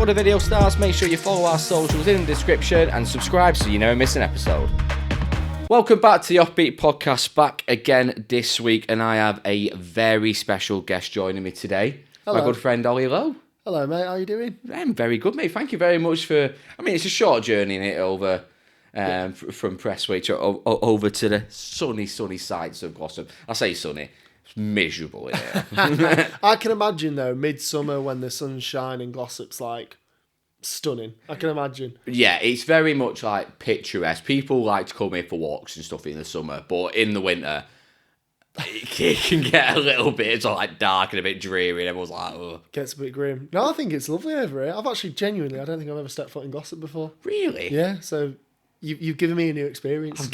the video starts, make sure you follow our socials in the description and subscribe so you never miss an episode. Welcome back to the Offbeat podcast, back again this week, and I have a very special guest joining me today. Hello. My good friend Ollie Lowe. Hello, mate. How are you doing? I'm very good, mate. Thank you very much for... I mean, it's a short journey in it over from Prestwich over to the sunny sides of Glossop. I say sunny. It's miserable in here. I can imagine, though, midsummer when the sun's shining, Glossop's like stunning. I can imagine. Yeah, it's very much like picturesque. People like to come here for walks and stuff in the summer, but in the winter... It can get a little bit like dark and a bit dreary, and everyone's like, oh. Gets a bit grim. No, I think it's lovely over here. I've actually genuinely, I don't think I've ever stepped foot in Glossop before. Really? Yeah, so you've given me a new experience.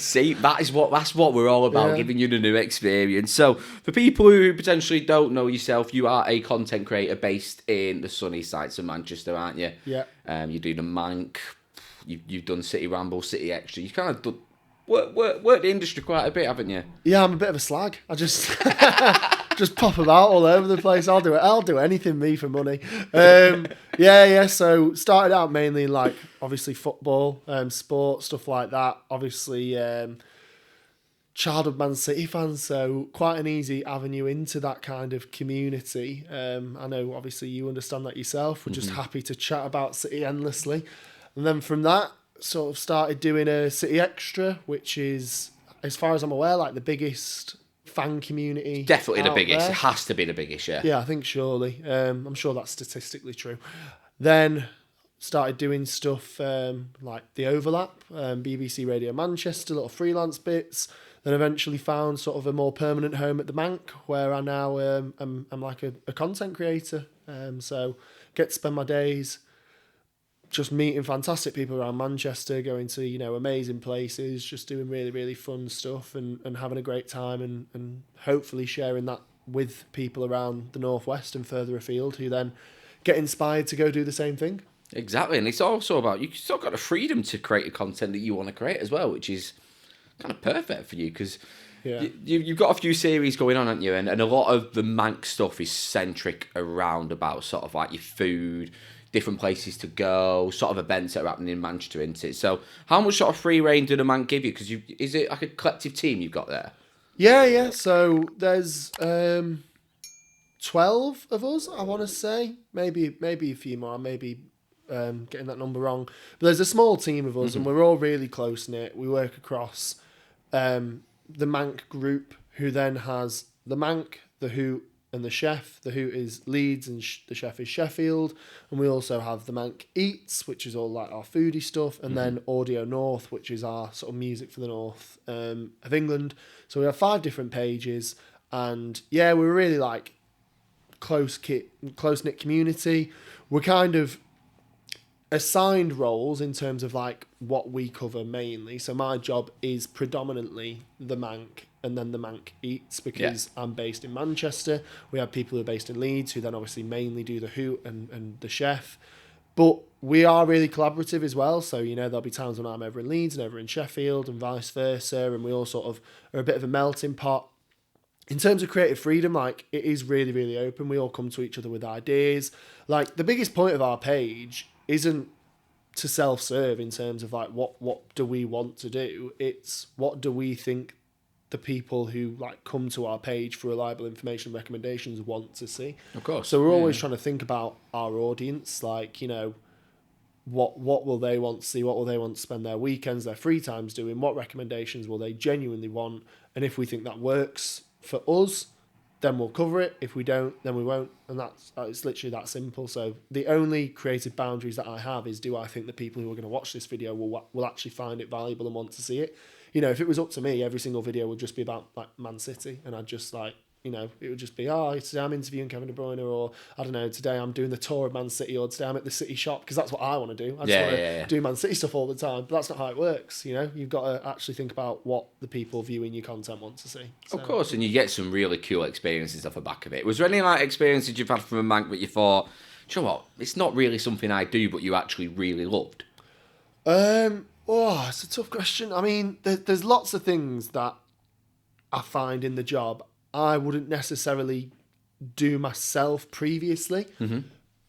See, that's what we're all about, giving you the new experience. So, for people who potentially don't know yourself, you are a content creator based in the sunny sides of Manchester, aren't you? Yeah. You do the Manc, you've done City Ramble, City Extra. You kind of done... Worked the industry quite a bit, haven't you? Yeah, I'm a bit of a slag. I just just pop about all over the place. I'll do anything, me, for money. Yeah. So started out mainly in, like, obviously football, sport, stuff like that. Obviously, childhood Man City fan, so quite an easy avenue into that kind of community. I know, obviously, you understand that yourself. We're just happy to chat about City endlessly, and then from that, sort of started doing a City Extra, which is, as far as I'm aware, like the biggest fan community. Definitely the biggest. There. It has to be the biggest, yeah. Yeah, I think surely. I'm sure that's statistically true. Then started doing stuff like The Overlap, BBC Radio Manchester, little freelance bits. Then eventually found sort of a more permanent home at the Manc, where I now I'm like a content creator. So get to spend my days just meeting fantastic people around Manchester, going to, you know, amazing places, just doing really, really fun stuff and having a great time and hopefully sharing that with people around the Northwest and further afield who then get inspired to go do the same thing. Exactly, and it's also about, you've still got the freedom to create the content that you want to create as well, which is kind of perfect for you, because you've got a few series going on, haven't you? And a lot of the Manc stuff is centric around about sort of like your food, different places to go, sort of events that are happening in Manchester, isn't it? So how much sort of free reign do the Manc give you? Because is it like a collective team you've got there? Yeah. So there's 12 of us, I want to say. Maybe a few more. I may be getting that number wrong. But there's a small team of us, and we're all really close-knit. We work across the Manc group, who then has the Manc, the Hoot, and the Chef. The Hoot is Leeds and the Chef is Sheffield. And we also have the Manc Eats, which is all like our foodie stuff. And then Audio North, which is our sort of music for the north of England. So we have 5 different pages. And yeah, we're really like close-knit community. We're kind of assigned roles in terms of like what we cover mainly. So my job is predominantly the Manc and then the Manc Eats, because I'm based in Manchester. We have people who are based in Leeds who then obviously mainly do the Hoot and the Chef. But we are really collaborative as well. So, you know, there'll be times when I'm over in Leeds and over in Sheffield and vice versa. And we all sort of are a bit of a melting pot. In terms of creative freedom, like, it is really, really open. We all come to each other with ideas. Like, the biggest point of our page isn't to self-serve in terms of like what do we want to do. It's what do we think the people who like come to our page for reliable information recommendations want to see. Of course. So we're always trying to think about our audience, like, you know, what will they want to see, what will they want to spend their weekends, their free times doing, what recommendations will they genuinely want, and if we think that works for us, then we'll cover it. If we don't, then we won't. And it's literally that simple. So the only creative boundaries that I have is, do I think the people who are going to watch this video will actually find it valuable and want to see it? You know, if it was up to me, every single video would just be about like Man City, and I'd just like, you know, it would just be, today I'm interviewing Kevin De Bruyne, or I don't know, today I'm doing the tour of Man City, or today I'm at the City shop, because that's what I want to do. I just want to do Man City stuff all the time, but that's not how it works, you know? You've got to actually think about what the people viewing your content want to see. So, of course, and you get some really cool experiences off the back of it. Was there any like experiences you've had from a Manc that you thought, do you know what, it's not really something I do, but you actually really loved? It's a tough question. I mean, there's lots of things that I find in the job I wouldn't necessarily do myself previously.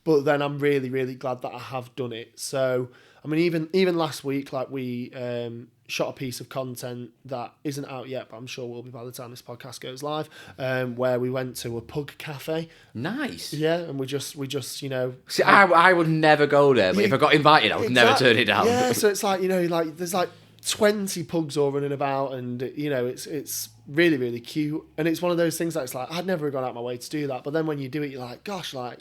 But then I'm really, really glad that I have done it. So, I mean, even last week, like we shot a piece of content that isn't out yet, but I'm sure will be by the time this podcast goes live, where we went to a pug cafe. Nice. Yeah, and we just See, I would never go there, but if I got invited, I would never turn it down. Yeah, so it's like, like there's like 20 pugs all running about, and it's really, really cute. And it's one of those things that it's like, I'd never have gone out my way to do that. But then when you do it, you're like, gosh, like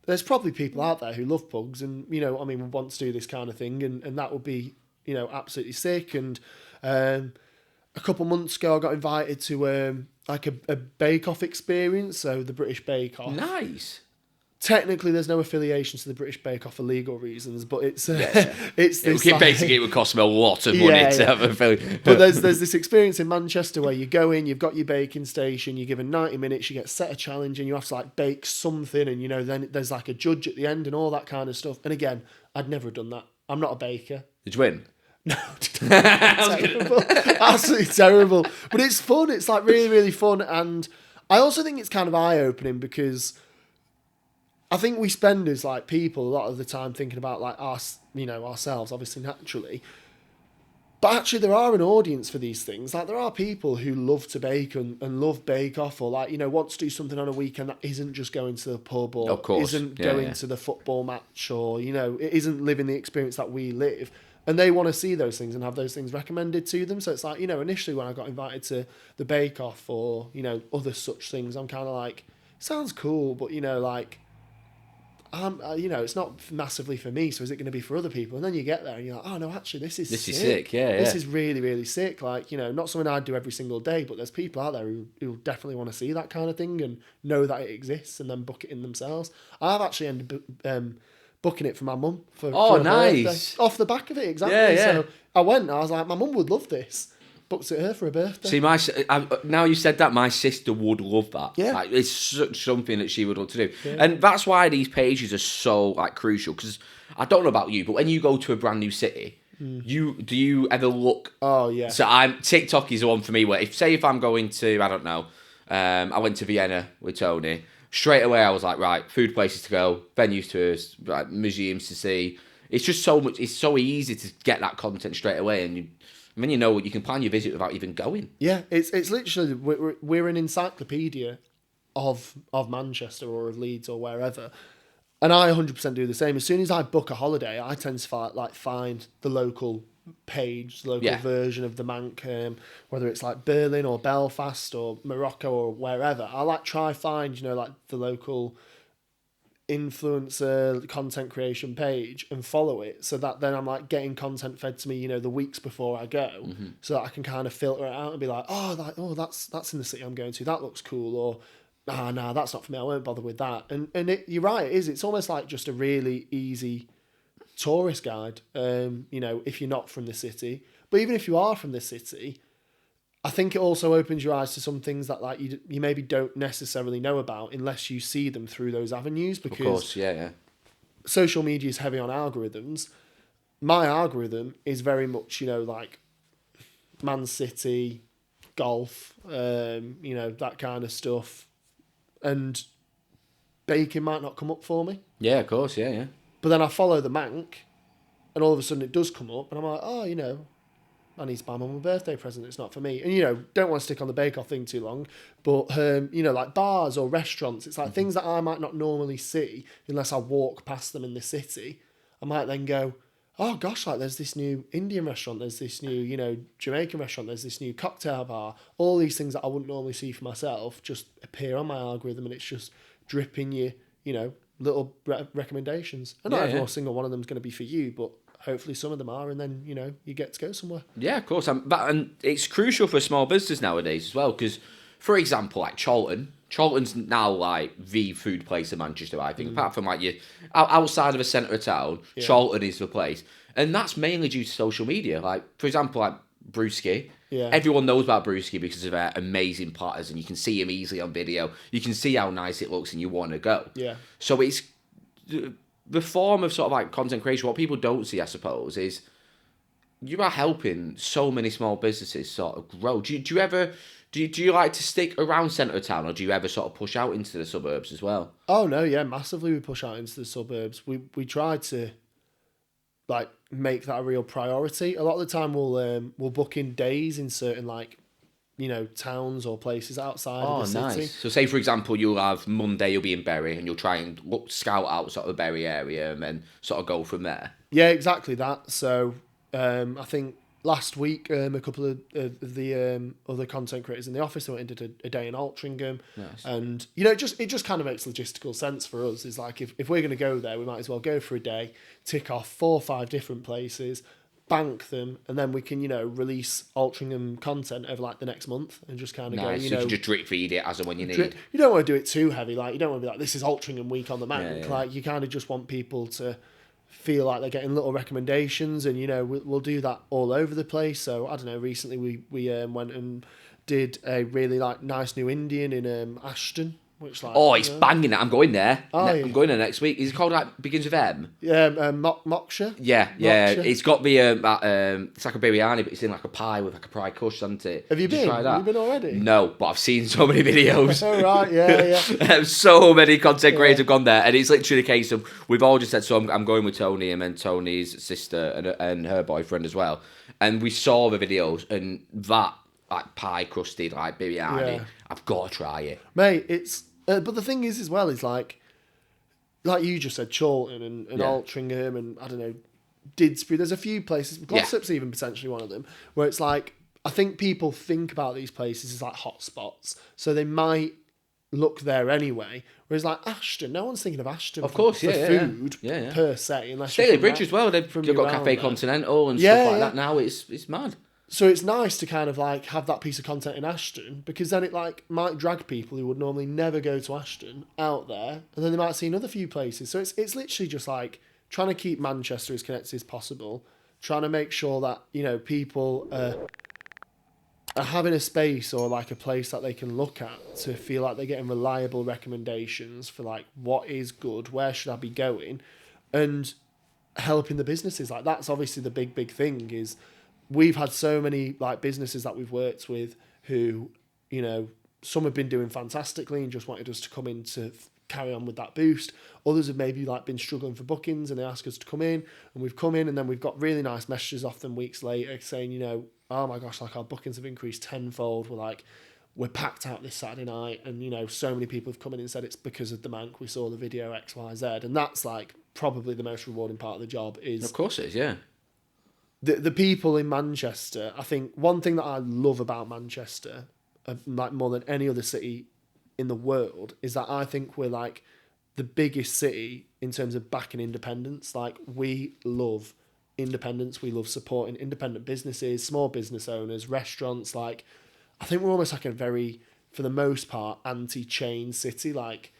there's probably people out there who love pugs and, want to do this kind of thing. And that would be, absolutely sick. And a couple months ago, I got invited to like a bake-off experience. So the British Bake Off. Nice. Technically, there's no affiliation to the British Bake Off for legal reasons, but it's it's this basically it would cost me a lot of money to have affiliation. But there's this experience in Manchester where you go in, you've got your baking station, you're given 90 minutes, you get set a challenge, and you have to like bake something, and then there's like a judge at the end and all that kind of stuff. And again, I'd never have done that. I'm not a baker. Did you win? No, terrible, absolutely terrible. But it's fun. It's like really, really fun, and I also think it's kind of eye-opening because I think we spend as like people a lot of the time thinking about like us, ourselves, obviously naturally. But actually there are an audience for these things. Like there are people who love to bake and love Bake Off, or like, want to do something on a weekend that isn't just going to the pub or isn't going to the football match, or, it isn't living the experience that we live. And they want to see those things and have those things recommended to them. So it's like, initially when I got invited to the Bake Off or, other such things, I'm kind of like, sounds cool, but, it's not massively for me, so is it going to be for other people? And then you get there and you're like, oh no, actually this is sick. This is really, really sick. Like, not something I'd do every single day, but there's people out there who definitely want to see that kind of thing and know that it exists and then book it in themselves. I've actually ended up booking it for my mum for nice birthday. Off the back of it, exactly. Yeah. So I went and I was like, my mum would love this. Booked it her for a birthday. See, now you said that, my sister would love that. Yeah. Like, it's such something that she would love to do. Yeah. And that's why these pages are so like crucial, because I don't know about you, but when you go to a brand new city, do you ever look? Oh, yeah. So TikTok is the one for me where if I'm going to, I don't know, I went to Vienna with Tony, straight away I was like, right, food places to go, venues to, like, museums to see. It's just so much, it's so easy to get that content straight away, and you can plan your visit without even going. Yeah, it's literally, we're an encyclopedia of Manchester or of Leeds or wherever. And I 100% do the same. As soon as I book a holiday, I tend to find the local page, the local version of the Manc, whether it's like Berlin or Belfast or Morocco or wherever. I try find, the local influencer content creation page and follow it, so that then I'm like getting content fed to me the weeks before I go, so that I can kind of filter it out and be like, that's in the city I'm going to, that looks cool, or nah, that's not for me, I won't bother with that. And you're right, it's almost like just a really easy tourist guide, if you're not from the city. But even if you are from the city, I think it also opens your eyes to some things that like you maybe don't necessarily know about unless you see them through those avenues. Because of course, yeah. Social media is heavy on algorithms. My algorithm is very much, like Man City, golf, that kind of stuff. And baking might not come up for me. Yeah, of course, yeah. But then I follow the Manc, and all of a sudden it does come up, and I'm like, I need to buy my mum a birthday present. It's not for me. And, don't want to stick on the Bake Off thing too long. But, like bars or restaurants, it's like things that I might not normally see unless I walk past them in the city. I might then go, oh, gosh, like there's this new Indian restaurant. There's this new, Jamaican restaurant. There's this new cocktail bar. All these things that I wouldn't normally see for myself just appear on my algorithm, and it's just dripping you, little recommendations. And not every single one of them is going to be for you, but hopefully some of them are, and then, you get to go somewhere. Yeah, of course. And it's crucial for small business nowadays as well, because, for example, like Charlton's now like the food place in Manchester, I think. Apart from like you outside of the centre of town, Charlton is the place. And that's mainly due to social media. Like, for example, like Brewski. Yeah. Everyone knows about Brewski because of their amazing platters, and you can see him easily on video. You can see how nice it looks, and you want to go. Yeah. So it's the form of sort of like content creation. What people don't see, I suppose, is you are helping so many small businesses sort of grow. Do you ever do you like to stick around centre of town, or do you ever sort of push out into the suburbs as well? Oh no, yeah, massively. We push out into the suburbs. We try to like make that a real priority. A lot of the time, we'll book in days in certain like towns or places outside of the city. So say for example, you'll have Monday, you'll be in Bury, and you'll try and scout out sort of the Bury area, and then sort of go from there. Yeah, exactly that. So I think last week a couple of the other content creators in the office went and did a day in Altrincham. Nice. And it just kind of makes logistical sense for us. It's like if we're going to go there, we might as well go for a day, tick off 4 or 5 different places, bank them, and then we can release Altrincham content over like the next month and just kind of go. So you can just drip feed it as and when you need. You don't want to do it too heavy. Like you don't want to be like, this is Altrincham week on the Manc. Yeah. Like you kind of just want people to feel like they're getting little recommendations, and we'll do that all over the place. So I don't know, recently we went and did a really like nice new Indian in Ashton, which like it's banging it. I'm going there. I'm going there next week. Is it called like begins with M? Yeah, Moksha. Yeah. It's got the it's like a biryani, but it's in like a pie with like a pie kush, hasn't it? Have you been? Try that? Have you been already? No, but I've seen so many videos. Oh right, yeah. So many content creators have gone there, and it's literally the case of we've all just said. So I'm going with Tony, and then Tony's sister and her boyfriend as well, and we saw the videos, and that like pie crusted like biryani. I've got to try it, mate. It's but the thing is as well is like you just said, Chorlton and Altrincham and I don't know, Didsbury. There's a few places. Glossop's even potentially one of them where it's like I think people think about these places as like hot spots, so they might look there anyway. Whereas like Ashton, no one's thinking of Ashton. Of course, for food per se, unless Staley Bridge as well. They've got Cafe Continental and stuff like that now. It's mad. So it's nice to kind of like have that piece of content in Ashton, because then it like might drag people who would normally never go to Ashton out there, and then they might see another few places. So it's literally just like trying to keep Manchester as connected as possible, trying to make sure that people are having a space or like a place that they can look at to feel like they're getting reliable recommendations for like what is good, where should I be going, and helping the businesses. Like that's obviously the big thing is we've had so many like businesses that we've worked with who, some have been doing fantastically and just wanted us to come in to carry on with that boost. Others have maybe like been struggling for bookings and they ask us to come in, and we've come in, and then we've got really nice messages off them weeks later saying, oh my gosh, like our bookings have increased tenfold. We're packed out this Saturday night, and so many people have come in and said it's because of the Manc. We saw the video XYZ, and that's like probably the most rewarding part of the job. Is of course it is, yeah. The people in Manchester. I think one thing that I love about Manchester, like more than any other city in the world, is that I think we're like the biggest city in terms of backing independence. Like we love independence. We love supporting independent businesses, small business owners, restaurants. Like I think we're almost like a very, for the most part, anti-chain city. Like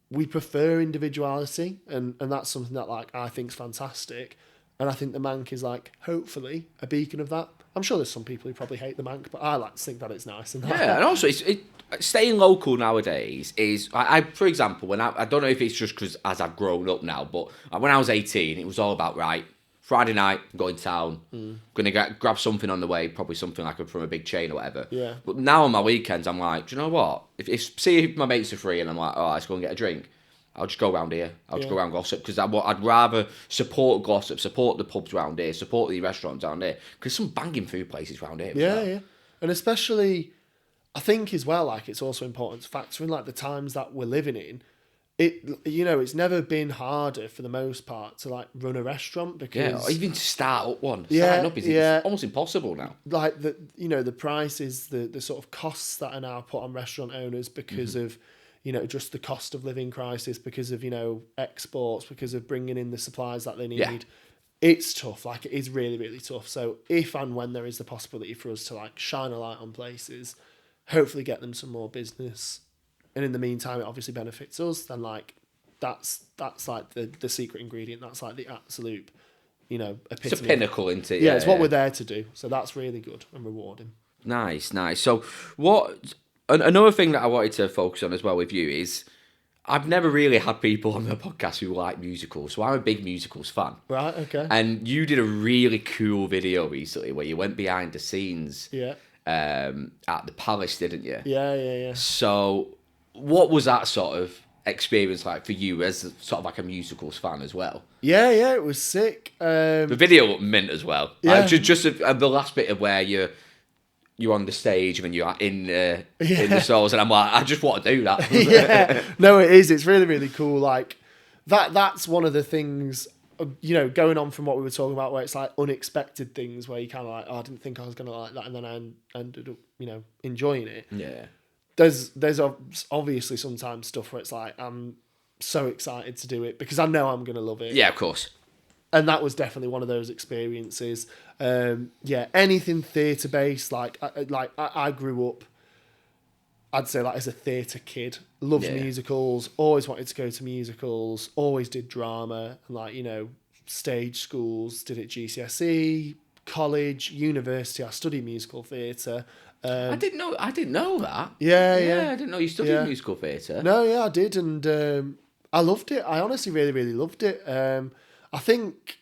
we prefer individuality, and that's something that like I think is fantastic. And I think the Manc is like, hopefully, a beacon of that. I'm sure there's some people who probably hate the Manc, but I like to think that it's nice. And and also, staying local nowadays is, I for example, I don't know if it's just because as I've grown up now, but when I was 18, it was all about, right, Friday night, going to town, going to grab something on the way, probably something like from a big chain or whatever. Yeah. But now on my weekends, I'm like, do you know what? See if my mates are free and I'm like, oh, let's go and get a drink. I'll just go around here. I'll just go around Glossop, because I'd rather support Glossop, support the pubs around here, support the restaurants around here, because some banging food places around here. Yeah. And especially, I think as well, like it's also important to factor in like the times that we're living in. It's never been harder for the most part to like run a restaurant, because or even to start up one. Starting up is almost impossible now. Like the prices, the sort of costs that are now put on restaurant owners because of just the cost of living crisis, because of, exports, because of bringing in the supplies that they need. Yeah. It's tough. Like, it is really, really tough. So if and when there is the possibility for us to, like, shine a light on places, hopefully get them some more business, and in the meantime, it obviously benefits us, then, like, that's like the secret ingredient. That's, like, the absolute, epitome. It's a pinnacle, isn't it? Yeah, it's what we're there to do. So that's really good and rewarding. Nice. So another thing that I wanted to focus on as well with you is, I've never really had people on the podcast who like musicals, so I'm a big musicals fan. Right, okay. And you did a really cool video recently where you went behind the scenes at the Palace, didn't you? Yeah. So what was that sort of experience like for you as sort of like a musicals fan as well? Yeah, it was sick. The video looked mint as well. Yeah. Like, just the last bit of where you're on the stage and you're in the souls, and I'm like, I just want to do that. Yeah, no, it is. It's really, really cool. Like that's one of the things, going on from what we were talking about, where it's like unexpected things where you kind of like, oh, I didn't think I was going to like that, and then I ended up, enjoying it. Yeah. There's obviously sometimes stuff where it's like, I'm so excited to do it because I know I'm going to love it. Yeah, of course. And that was definitely one of those experiences. Anything theatre based, like I grew up, I'd say like as a theatre kid, loved musicals, always wanted to go to musicals, always did drama, and stage schools, did it GCSE, college, university. I studied musical theatre. I didn't know that. Yeah. I didn't know you studied musical theatre. No, yeah, I did, and I loved it. I honestly really, really loved it. I think,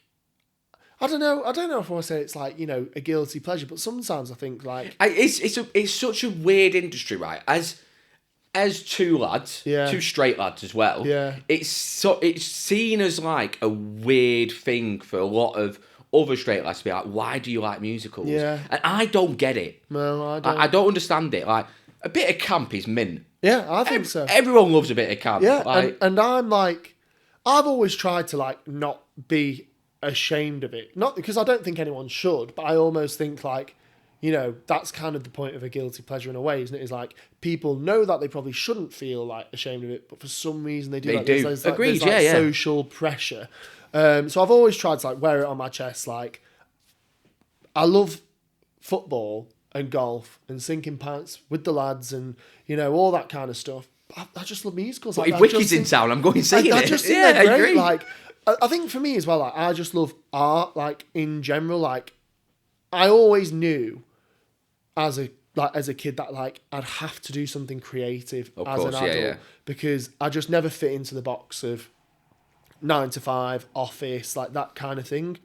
I don't know if I want to say it's like, a guilty pleasure, but sometimes I think like... It's such a weird industry, right? As two lads, two straight lads as well. Yeah. It's seen as like a weird thing for a lot of other straight lads to be like, why do you like musicals? Yeah. And I don't get it. No, I don't. I don't understand it. Like, a bit of camp is mint. Yeah, I think so. Everyone loves a bit of camp. Yeah, like, and I'm like, I've always tried to like not be ashamed of it. Not because I don't think anyone should, but I almost think like, that's kind of the point of a guilty pleasure in a way, isn't it? Is like people know that they probably shouldn't feel like ashamed of it, but for some reason they do. They do. Agreed, there's social pressure. So I've always tried to like wear it on my chest. Like, I love football and golf and sinking pants with the lads and, all that kind of stuff. I just love musicals. But if Wicky's in town, I'm going to see it. I just think they're great. Agree. Like, I think for me as well, like, I just love art, like, in general. Like, I always knew as a kid that, like, I'd have to do something creative as an adult because I just never fit into the box of 9 to 5, office, like that kind of thing.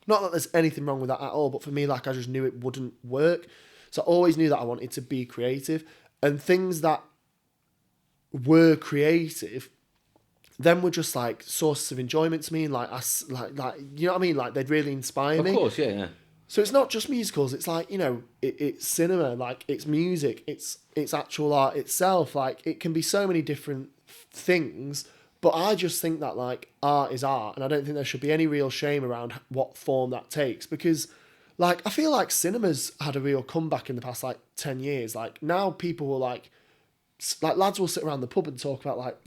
Not that there's anything wrong with that at all, but for me, like, I just knew it wouldn't work. So I always knew that I wanted to be creative, and things that were creative then were just like sources of enjoyment to me, and like you know what I mean, like they'd really inspire me. Of course, yeah. So it's not just musicals, it's like, it's cinema, like it's music, it's actual art itself. Like, it can be so many different things. But I just think that, like, art is art, and I don't think there should be any real shame around what form that takes, because, like, I feel like cinema's had a real comeback in the past, like, 10 years. Like, now people will, like lads will sit around the pub and talk about, like,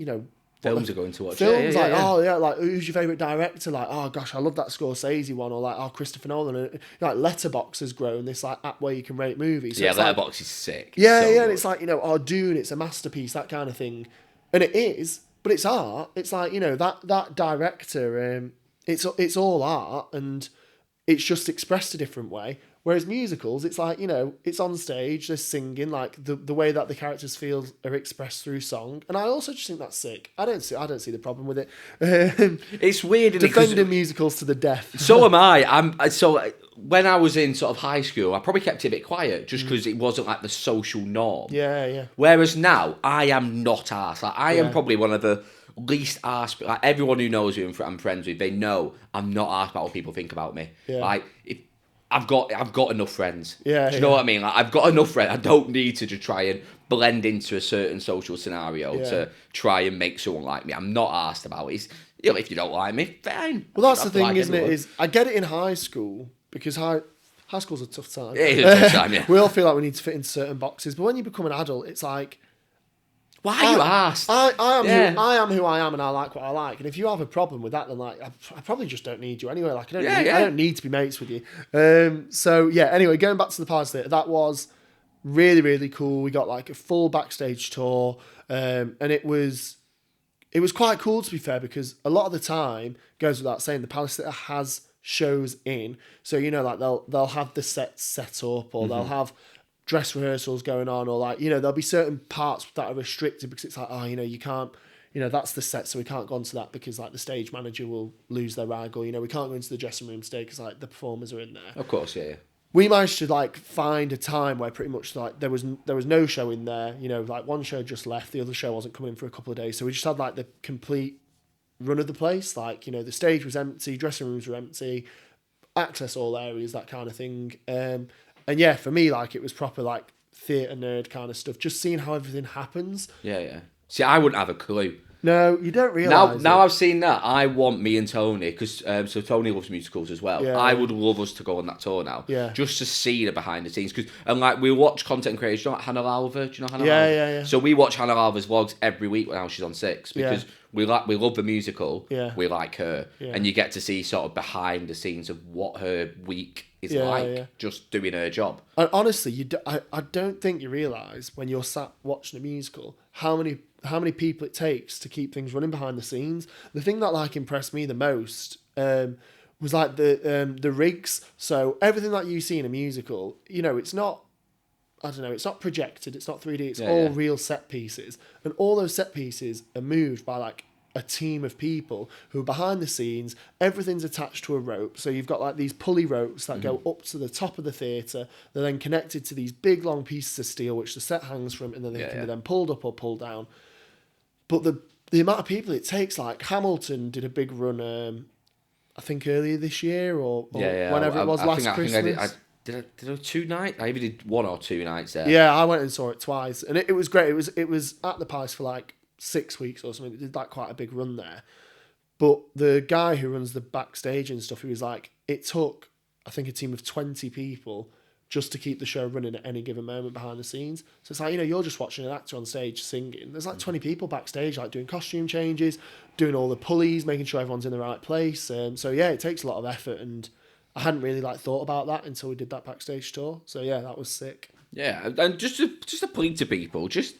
films are going to watch. Films, like, who's your favourite director? Like, oh, gosh, I love that Scorsese one, or, like, Christopher Nolan. And, like, Letterboxd has grown, this, like, app where you can rate movies. So Letterboxd is sick. Yeah, and it's like, Dune, it's a masterpiece, that kind of thing. And it is. But it's art. It's like, that director, it's all art, and it's just expressed a different way. Whereas musicals, it's like, it's on stage, they're singing, like the way that the characters feel are expressed through song. And I also just think that's sick. I don't see the problem with it. It's weird. Defending musicals to the death. So am I. So when I was in sort of high school, I probably kept it a bit quiet just because it wasn't like the social norm. Yeah. Whereas now, I am not arsed. Like, I am probably one of the least arsed. Like, everyone who knows who I'm friends with, they know I'm not arsed about what people think about me. Yeah. Like, I've got enough friends. Yeah. Do you know what I mean? Like, I've got enough friends. I don't need to just try and blend into a certain social scenario to try and make someone like me. I'm not arsed about it. If you don't like me, fine. Well, that's the thing, like, isn't it? Is I get it in high school because high school's a tough time. It is a tough time, yeah. We all feel like we need to fit into certain boxes, but when you become an adult, it's like, why are you asked? I am who I am, and I like what I like. And if you have a problem with that, then like I probably just don't need you anyway. Like, I don't need to be mates with you. So yeah. Anyway, going back to the Palace Theatre, that was really, really cool. We got like a full backstage tour, and it was quite cool, to be fair, because a lot of the time, goes without saying, the Palace Theatre has shows in. So like they'll have the sets set up, or they'll have dress rehearsals going on, or like, there'll be certain parts that are restricted because it's like, you can't, that's the set, so we can't go onto that because like the stage manager will lose their rag, or we can't go into the dressing room today because like the performers are in there. Of course, yeah. We managed to like find a time where pretty much like there was no show in there. Like one show just left, the other show wasn't coming for a couple of days, so we just had like the complete run of the place. Like the stage was empty, dressing rooms were empty, access all areas, that kind of thing. And yeah, for me, like it was proper like theatre nerd kind of stuff. Just seeing how everything happens. Yeah. See, I wouldn't have a clue. No, you don't realise. Now I've seen that, I want me and Tony, because so Tony loves musicals as well. Yeah, I would love us to go on that tour now. Yeah. Just to see the behind the scenes. And like we watch content creators, do you know Hannah Lalva? Do you know Hannah Lalva? Yeah. So we watch Hannah Lalva's vlogs every week now she's on 6 because we love the musical. Yeah. We like her. Yeah. And you get to see sort of behind the scenes of what her week is like, just doing her job. And honestly, I don't think you realise when you're sat watching a musical how many people it takes to keep things running behind the scenes. The thing that like impressed me the most was like the rigs. So everything that you see in a musical, it's not, I don't know, it's not projected, it's not 3D, it's all real set pieces. And all those set pieces are moved by like a team of people who are behind the scenes. Everything's attached to a rope. So you've got like these pulley ropes that go up to the top of the theatre. They're then connected to these big long pieces of steel, which the set hangs from, and then they can be then pulled up or pulled down. But the amount of people it takes, like Hamilton did a big run, I think earlier this year or whenever it was last Christmas. Did I do 2 nights? I either did 1 or 2 nights there. Yeah, I went and saw it twice, and it was great. It was at the Palace for like 6 weeks or something. It did like quite a big run there. But the guy who runs the backstage and stuff, he was like, it took, I think, a team of 20 people just to keep the show running at any given moment behind the scenes. So it's like, you're just watching an actor on stage singing. There's like 20 people backstage, like doing costume changes, doing all the pulleys, making sure everyone's in the right place. So yeah, it takes a lot of effort, and I hadn't really like thought about that until we did that backstage tour. So yeah, that was sick. Yeah, and just a plea to people, just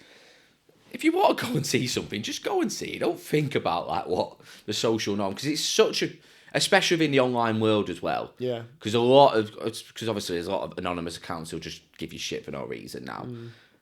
if you want to go and see something, just go and see it. Don't think about like what the social norm, because it's such a, especially in the online world as well. Yeah. Because obviously there's a lot of anonymous accounts who'll just give you shit for no reason now.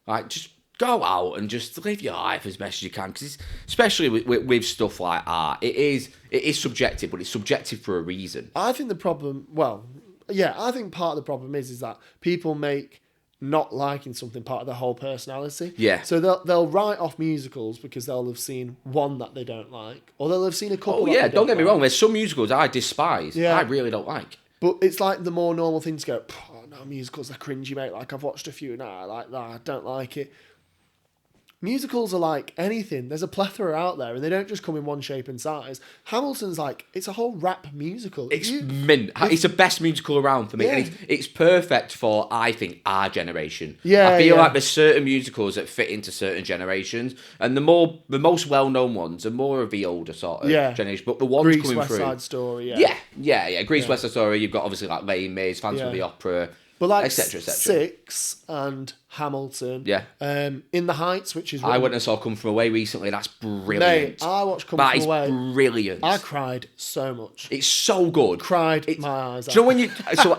Like, just go out and just live your life as best as you can. Because especially with stuff like art, it is subjective, but it's subjective for a reason. I think the problem, I think part of the problem is that people make not liking something part of their whole personality. Yeah. So they'll write off musicals because they'll have seen one that they don't like, or they'll have seen a couple. Oh yeah, don't get me wrong. There's some musicals I despise. Yeah. I really don't like. But it's like the more normal thing to go, oh, no, musicals are cringy, mate. Like I've watched a few now, I like that. I don't like it. Musicals are like anything. There's a plethora out there, and they don't just come in one shape and size. Hamilton's like, it's a whole rap musical. It's mint. It's the best musical around for me. Yeah. And it's perfect for, I think, our generation. Yeah, I feel like there's certain musicals that fit into certain generations, and the most well-known ones are more of the older sort of generation. But the ones Grease, coming West through, Side Story, yeah. Grease, West Side Story. You've got obviously like Les Mis, Phantom of the Opera. But like etc. Six and Hamilton. Yeah. In the Heights, which is... I went and saw Come From Away recently. That's brilliant. Mate, I watched Come From Away. That is brilliant. I cried so much. It's so good. Cried my eyes out. Do you know when you...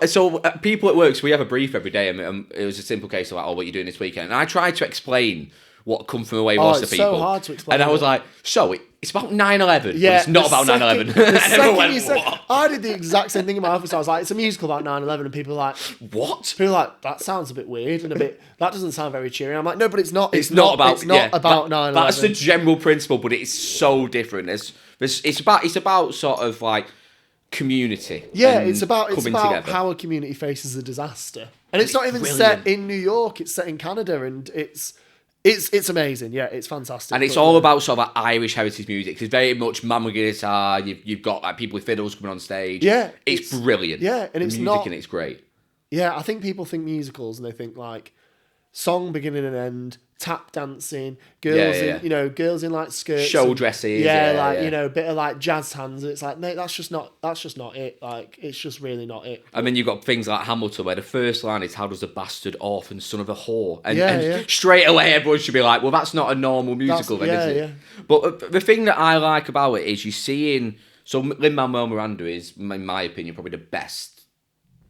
So people at work, so we have a brief every day, and it was a simple case of like, what are you doing this weekend? And I tried to explain what Come From Away was to people. It's so hard to explain. And I was like, it's about 9/11, but it's not about 9/11. And everyone went, I did the exact same thing in my office. I was like, it's a musical about 9/11, and people are like, what? People are like, that sounds a bit weird and that doesn't sound very cheery. I'm like, no, but it's not. It's not about 9/11. That's the general principle, but it's so different. It's about sort of like community. Yeah, it's about together. how a community faces a disaster, and it's not even set in New York. It's set in Canada, and it's amazing. Yeah, it's fantastic. And it's all about sort of like Irish heritage music. It's very much mamma guitar. You've got like people with fiddles coming on stage. Yeah, it's brilliant. Yeah, and it's music, and it's great. Yeah, I think people think musicals and they think like song beginning and end, tap dancing, girls in like skirts, show dresses, a bit of like jazz hands. It's like, mate, that's just not it. Like, it's just really not it. And then you've got things like Hamilton, where the first line is, "How does the bastard orphan son of a whore?" And straight away everyone should be like, well, that's not a normal musical, then, is it? Yeah. But the thing that I like about it is you see so Lin-Manuel Miranda is, in my opinion, probably the best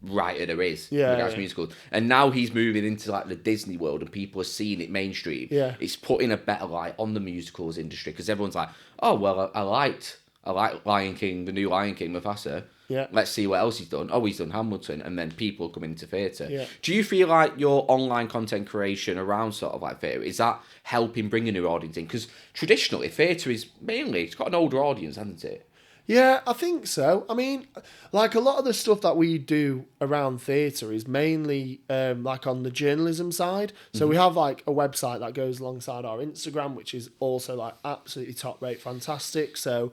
writer there is. Yeah, in regards to musicals. And now he's moving into like the Disney world, and people are seeing it mainstream. Yeah. It's putting a better light on the musicals industry, because everyone's like, oh well, I like Lion King, the new Lion King, Mufasa. Yeah. Let's see what else he's done. Oh, he's done Hamilton, and then people come into theatre. Yeah. Do you feel like your online content creation around sort of like theatre, is that helping bring a new audience in? Because traditionally, theatre is mainly, it's got an older audience, hasn't it? Yeah, I think so. I mean, like a lot of the stuff that we do around theatre is mainly like on the journalism side. So we have like a website that goes alongside our Instagram, which is also like absolutely top rate, fantastic. So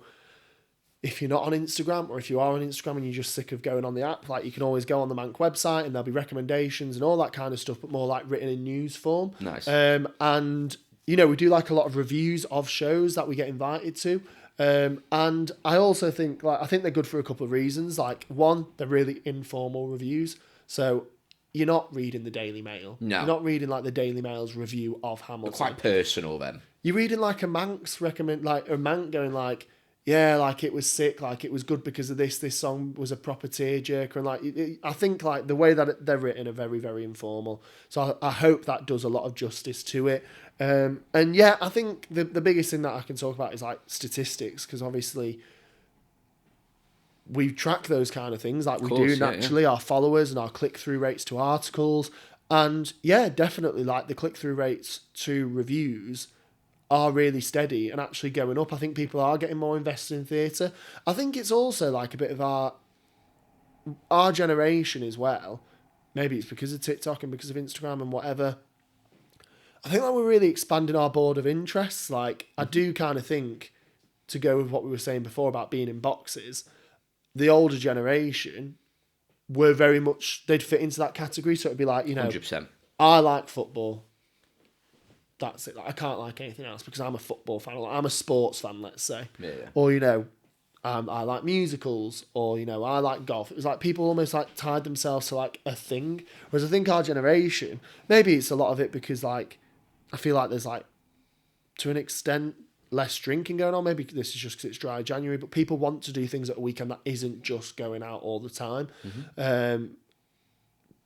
if you're not on Instagram, or if you are on Instagram and you're just sick of going on the app, like you can always go on the Manc website and there'll be recommendations and all that kind of stuff, but more like written in news form. Nice. And, you know, we do like a lot of reviews of shows that we get invited to. And I also think, like, I think they're good for a couple of reasons. Like, one, they're really informal reviews. So you're not reading the Daily Mail. No. You're not reading like the Daily Mail's review of Hamilton. They're quite personal then. You're reading like a Manc's like a Manc going like, yeah, like it was sick, like it was good because of this song was a proper tearjerker, and like I think like the way that they're written are very, very informal. So I hope that does a lot of justice to it. And yeah, I think the biggest thing that I can talk about is like statistics, because obviously we track those kind of things like we do naturally, our followers and our click-through rates to articles. And yeah, definitely like the click-through rates to reviews are really steady and actually going up. I think people are getting more invested in theatre. I think it's also like a bit of our generation as well. Maybe it's because of TikTok and because of Instagram and whatever. I think like we're really expanding our board of interests. Like I do kind of think, to go with what we were saying before about being in boxes, the older generation were very much, they'd fit into that category. So it'd be like, you know, 100%. I like football. That's it. Like, I can't like anything else because I'm a football fan. Like, I'm a sports fan, let's say. Yeah. Or, you know, I like musicals, or, you know, I like golf. It was like people almost like tied themselves to like a thing. Whereas I think our generation, maybe it's a lot of it because like, I feel like there's like, to an extent, less drinking going on. Maybe this is just because it's dry January, but people want to do things at a weekend that isn't just going out all the time.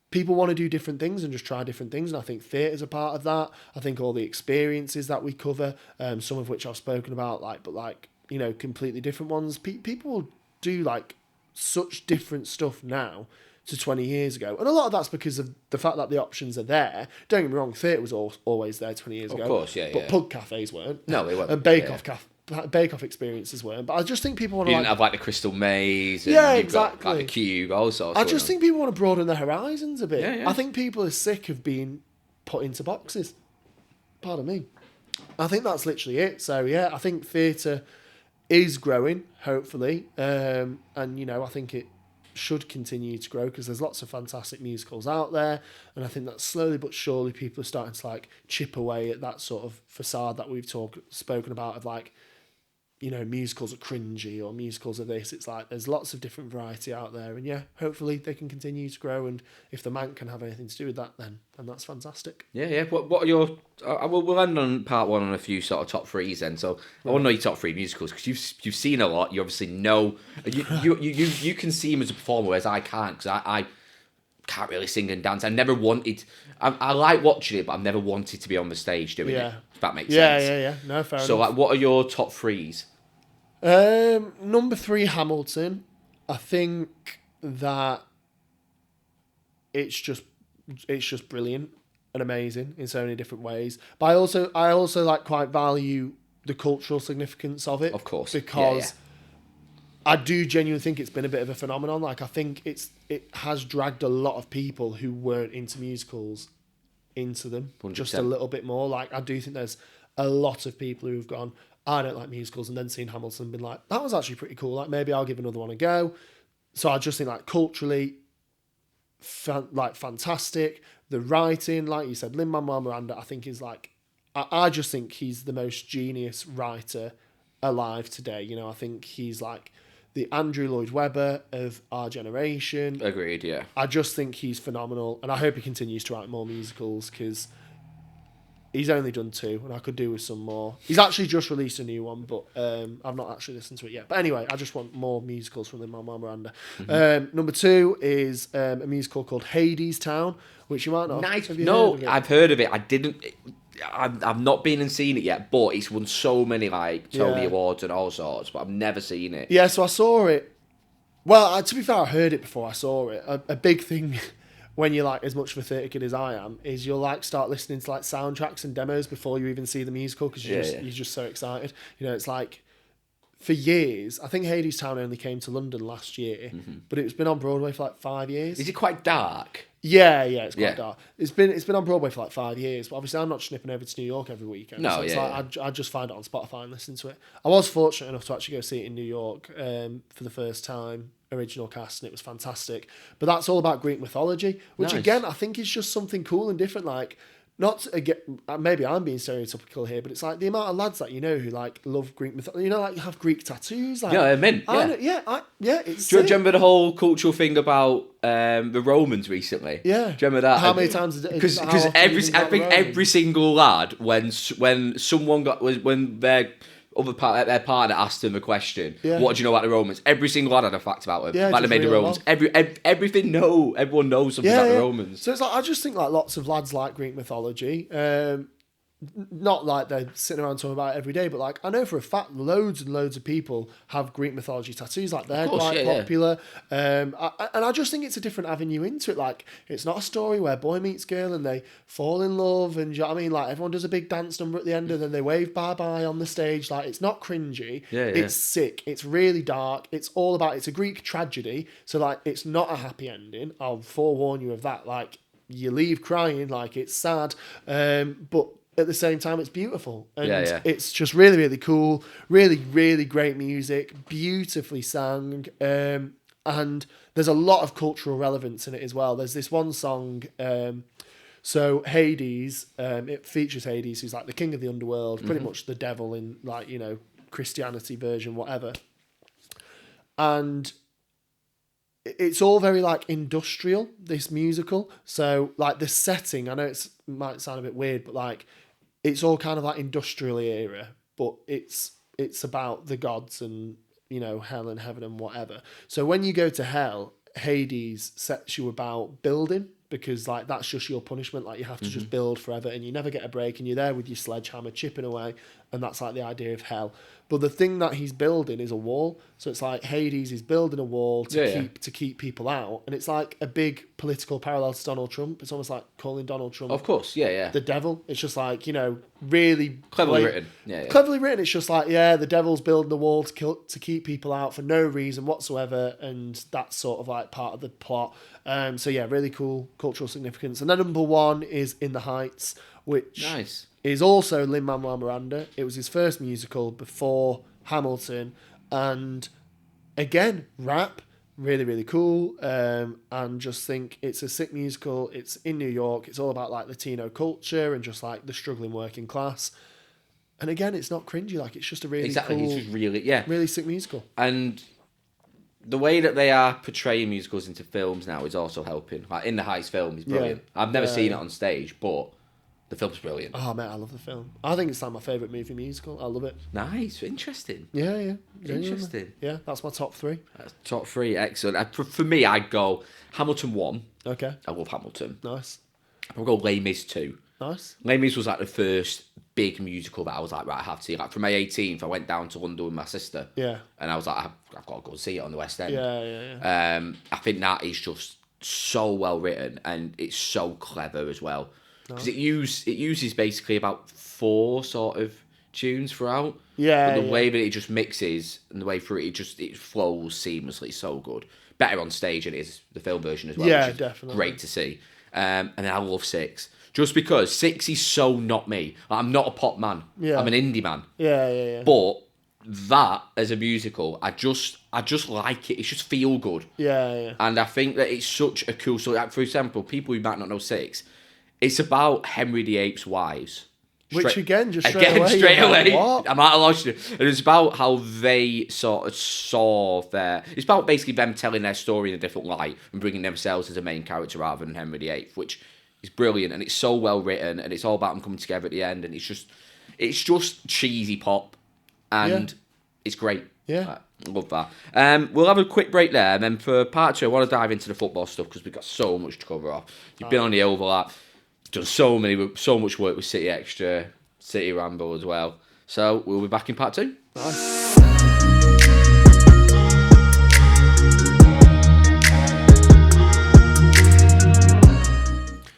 People want to do different things and just try different things, and I think theatre's a part of that. I think all the experiences that we cover, some of which I've spoken about, like, but like, you know, completely different ones. People will do like such different stuff now to 20 years ago, and a lot of that's because of the fact that the options are there. Don't get me wrong, theatre was always there 20 years ago. Of course, yeah, but pub cafes weren't. No, they weren't. And Bake-Off experiences weren't. But I just think people want to. You didn't have like the Crystal Maze. And yeah, you've exactly. got, like the Cube, all sorts. I just think people want to broaden their horizons a bit. Yeah. I think people are sick of being put into boxes. Pardon me. I think that's literally it. So yeah, I think theatre is growing, hopefully, and you know, I think it should continue to grow because there's lots of fantastic musicals out there, and I think that slowly but surely people are starting to like chip away at that sort of facade that we've spoken about of like, you know, musicals are cringy or musicals are this. It's like there's lots of different variety out there, and yeah, hopefully they can continue to grow, and if the Manc can have anything to do with that, then that's fantastic. Yeah. What are your? We'll end on part one on a few sort of top threes then. So I want to know your top three musicals because you've seen a lot. You obviously know you can see him as a performer, whereas I can't because I can't really sing and dance. I never wanted. I like watching it, but I've never wanted to be on the stage doing it. If that makes sense. Yeah. No, fair enough. So like, what are your top threes? Number 3, Hamilton. I think that it's just brilliant and amazing in so many different ways. But I also like quite value the cultural significance of it. Of course. Because I do genuinely think it's been a bit of a phenomenon. Like, I think it has dragged a lot of people who weren't into musicals into them 100%. Just a little bit more. Like, I do think there's a lot of people who've gone, I don't like musicals, and then seen Hamilton and been like, that was actually pretty cool. Like, maybe I'll give another one a go. So I just think like culturally, fantastic. The writing, like you said, Lin-Manuel Miranda, I think is like, I just think he's the most genius writer alive today. You know, I think he's like the Andrew Lloyd Webber of our generation. Agreed, yeah. I just think he's phenomenal, and I hope he continues to write more musicals because he's only done 2, and I could do with some more. He's actually just released a new one, but I've not actually listened to it yet. But anyway, I just want more musicals from Lin-Manuel Miranda. Number 2 is a musical called Hades Town, which you might not Nice. have. No, I've heard of it. I didn't. I've not been and seen it yet, but it's won so many like Tony Awards and all sorts, but I've never seen it. Yeah, so I saw it. Well, to be fair, I heard it before I saw it. A big thing when you're like as much of a theatre kid as I am is you'll like start listening to like soundtracks and demos before you even see the musical because you're just so excited. You know, it's like for years. I think Hades Town only came to London last year, but it's been on Broadway for like 5 years. Is it quite dark? Yeah, it's quite dark. It's been on Broadway for like 5 years, but obviously I'm not snipping over to New York every weekend. No, so it's I just find it on Spotify and listen to it. I was fortunate enough to actually go see it in New York for the first time, original cast, and it was fantastic. But that's all about Greek mythology, which again I think is just something cool and different. Like, not again, maybe I'm being stereotypical here, but it's like the amount of lads that you know who like love Greek mythology. You know, like have Greek tattoos. Like, I mean, it's. Do you remember the whole cultural thing about the Romans recently? Yeah. Do you remember that? How many times? Because every single lad when someone when their their partner asked them a question, what do you know about the Romans? Every single lad had a fact about them. Yeah, like they made the Romans. Everyone knows something about the Romans. So it's like I just think like lots of lads like Greek mythology. Not like they're sitting around talking about it every day, but like I know for a fact loads and loads of people have Greek mythology tattoos. Like they're quite popular. And I just think it's a different avenue into it. Like it's not a story where boy meets girl and they fall in love and, you know what I mean, like everyone does a big dance number at the end and then they wave bye-bye on the stage. Like it's not cringy. It's sick. It's really dark. It's all about, it's a Greek tragedy. So like it's not a happy ending. I'll forewarn you of that. Like you leave crying, like it's sad. But at the same time, it's beautiful. And it's just really, really cool. Really, really great music. Beautifully sung. And there's a lot of cultural relevance in it as well. There's this one song, so Hades, it features Hades, who's like the king of the underworld, pretty much the devil in like, you know, Christianity version, whatever. And it's all very like industrial, this musical. So like the setting, I know it might sound a bit weird, but like it's all kind of like industrial era, but it's about the gods and, you know, hell and heaven and whatever. So when you go to hell, Hades sets you about building, because like that's just your punishment. Like you have to just build forever and you never get a break and you're there with your sledgehammer chipping away, and that's like the idea of hell. But the thing that he's building is a wall. So it's like Hades is building a wall to keep people out, and it's like a big political parallel to Donald Trump. It's almost like calling Donald Trump, of course, the devil. It's just like, you know, really cleverly written. Cleverly written. It's just like, the devil's building a wall to keep people out for no reason whatsoever, and that's sort of like part of the plot. So yeah, really cool cultural significance. And then number 1 is In the Heights, which is also Lin-Manuel Miranda. It was his first musical before Hamilton, and again, rap, really, really cool. And just think it's a sick musical. It's in New York. It's all about like Latino culture and just like the struggling working class. And again, it's not cringy. Like it's just a really cool, it's just really really sick musical. And the way that they are portraying musicals into films now is also helping. Like In the Heights film is brilliant. I've never seen it on stage, but the film's brilliant. Oh, mate, I love the film. I think it's like my favourite movie musical. I love it. Nice, interesting. Yeah. Interesting. Yeah, that's my top 3. Top 3, excellent. For me, I'd go Hamilton 1. Okay. I love Hamilton. Nice. I'll go Les Mis 2. Nice. Les Mis was like the first big musical that I was like, right, I have to see. Like for my 18th, I went down to London with my sister. Yeah. And I was like, I've got to go see it on the West End. Yeah. I think that is just so well written and it's so clever as well. Because it uses basically about 4 sort of tunes throughout. Yeah. But the way that it just mixes and the way through it flows seamlessly. So good. Better on stage than it is the film version as well. Yeah, which is definitely. Great to see. And then I love 6. Just because 6 is so not me. I'm not a pop man. Yeah. I'm an indie man. Yeah. But that as a musical, I just like it. It's just feel good. Yeah. And I think that it's such a cool story. Like, for example, people who might not know 6, it's about Henry VIII's wives. Which again, straight away. I might have lost you. And it's about how they sort of saw it's about basically them telling their story in a different light and bringing themselves as a main character rather than Henry VIII, which is brilliant, and it's so well written, and it's all about them coming together at the end, and it's just cheesy pop, and it's great. Yeah. I love that. We'll have a quick break there, and then for part 2, I want to dive into the football stuff because we've got so much to cover off. You've been on the overlap, done so much work with City Extra, City Ramble as well. So we'll be back in part 2. Nice.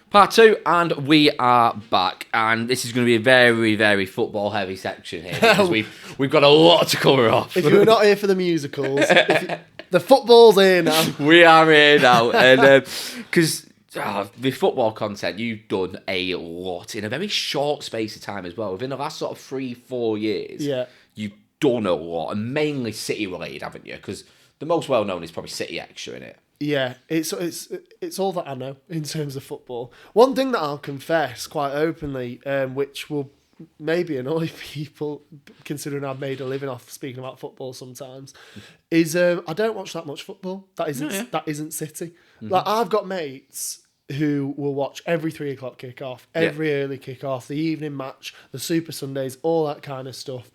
Part 2, and we are back, and this is going to be a very, very football heavy section here because we've got a lot to cover off. If you're not here for the musicals, the football's here now. We are here now, and because the football content, you've done a lot in a very short space of time as well. Within the last sort of 3-4 years, you've done a lot, and mainly City related, haven't you? Because the most well known is probably City Extra, innit? Yeah, it's all that I know in terms of football. One thing that I'll confess quite openly, which will maybe annoy people, considering I've made a living off speaking about football sometimes, is I don't watch that much football. That isn't City. Mm-hmm. Like, I've got mates who will watch every 3 o'clock kick-off, every early kick-off, the evening match, the Super Sundays, all that kind of stuff.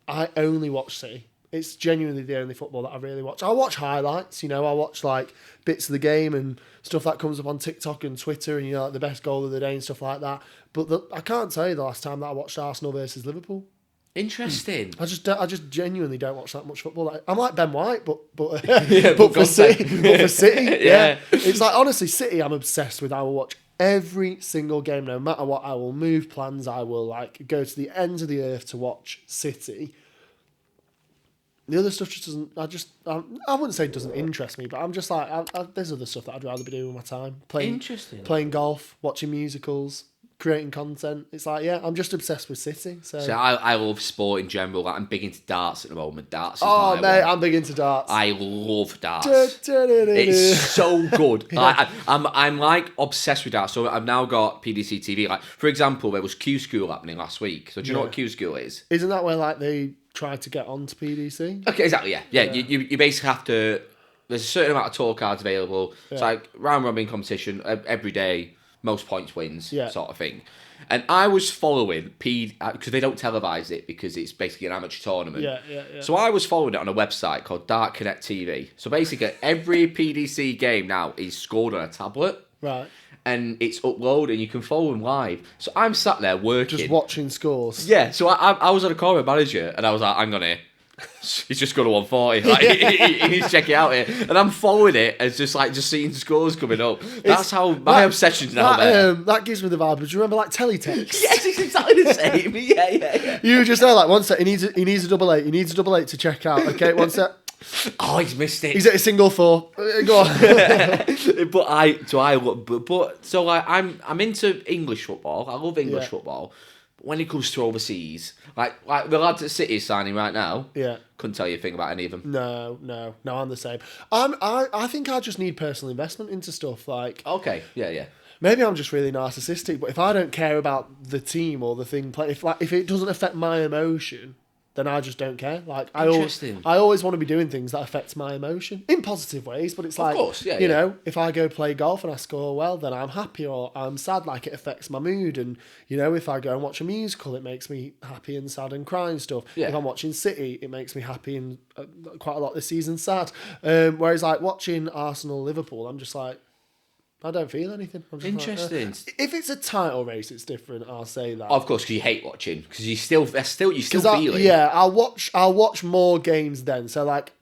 I only watch City. It's genuinely the only football that I really watch. I watch highlights, I watch like bits of the game and stuff that comes up on TikTok and Twitter and, like the best goal of the day and stuff like that. But I can't tell you the last time that I watched Arsenal versus Liverpool. Interesting. I just genuinely don't watch that much football. I'm like Ben White, but but for City, yeah. It's like, honestly, City, I'm obsessed with. I will watch every single game, no matter what. I will move plans. I will like go to the ends of the earth to watch City. The other stuff just doesn't. I wouldn't say it doesn't interest me, but I'm just like, there's other stuff that I'd rather be doing with my time. Playing golf, watching musicals, creating content. It's like, I'm just obsessed with City. So I love sport in general. Like, I'm big into darts at the moment. Darts is I'm big into darts. I love darts. It's so good. I'm like obsessed with darts. So I've now got PDC TV. Like, for example, there was Q School happening last week. So do you know what Q School is? Isn't that where like they try to get onto PDC? Okay, exactly. Yeah. You basically have to. There's a certain amount of tour cards available. It's like round robin competition every day. Most points wins, sort of thing. And I was following because they don't televise it because it's basically an amateur tournament. Yeah. So I was following it on a website called Dart Connect TV. So basically, every PDC game now is scored on a tablet. Right. And it's uploaded, and you can follow them live. So I'm sat there working. Just watching scores. Yeah, so I was on a call with manager, and I was like, hang on here. He's just got a 140. Like, he needs to check it out here. And I'm following it as just seeing scores coming up. That's how my obsession's now there. That gives me the vibe. Do you remember like teletext? Yes, it's exactly the same. Yeah. You just know, like, one set, he needs a double 8. He needs a double 8 to check out. Okay, one set. Oh, he's missed it. He's at a single 4. Go on. I'm into English football. I love English football. But when it comes to overseas, like the lads at City is signing right now. Yeah. Couldn't tell you a thing about any of them. No, I'm the same. I think I just need personal investment into stuff like. Okay. Yeah. Maybe I'm just really narcissistic, but if I don't care about the team or the thing play, if it doesn't affect my emotion, then I just don't care. Like, I always want to be doing things that affect my emotion in positive ways, but it's like, of course, if I go play golf and I score well, then I'm happy, or I'm sad, like it affects my mood. And, if I go and watch a musical, it makes me happy and sad and cry and stuff. Yeah. If I'm watching City, it makes me happy and quite a lot this season sad. Whereas like watching Arsenal, Liverpool, I'm just like, I don't feel anything. I'm just interesting. Like, if it's a title race, it's different. I'll say that. Of course, because you hate watching, because you still feel it. Yeah, I'll watch more games then. So like,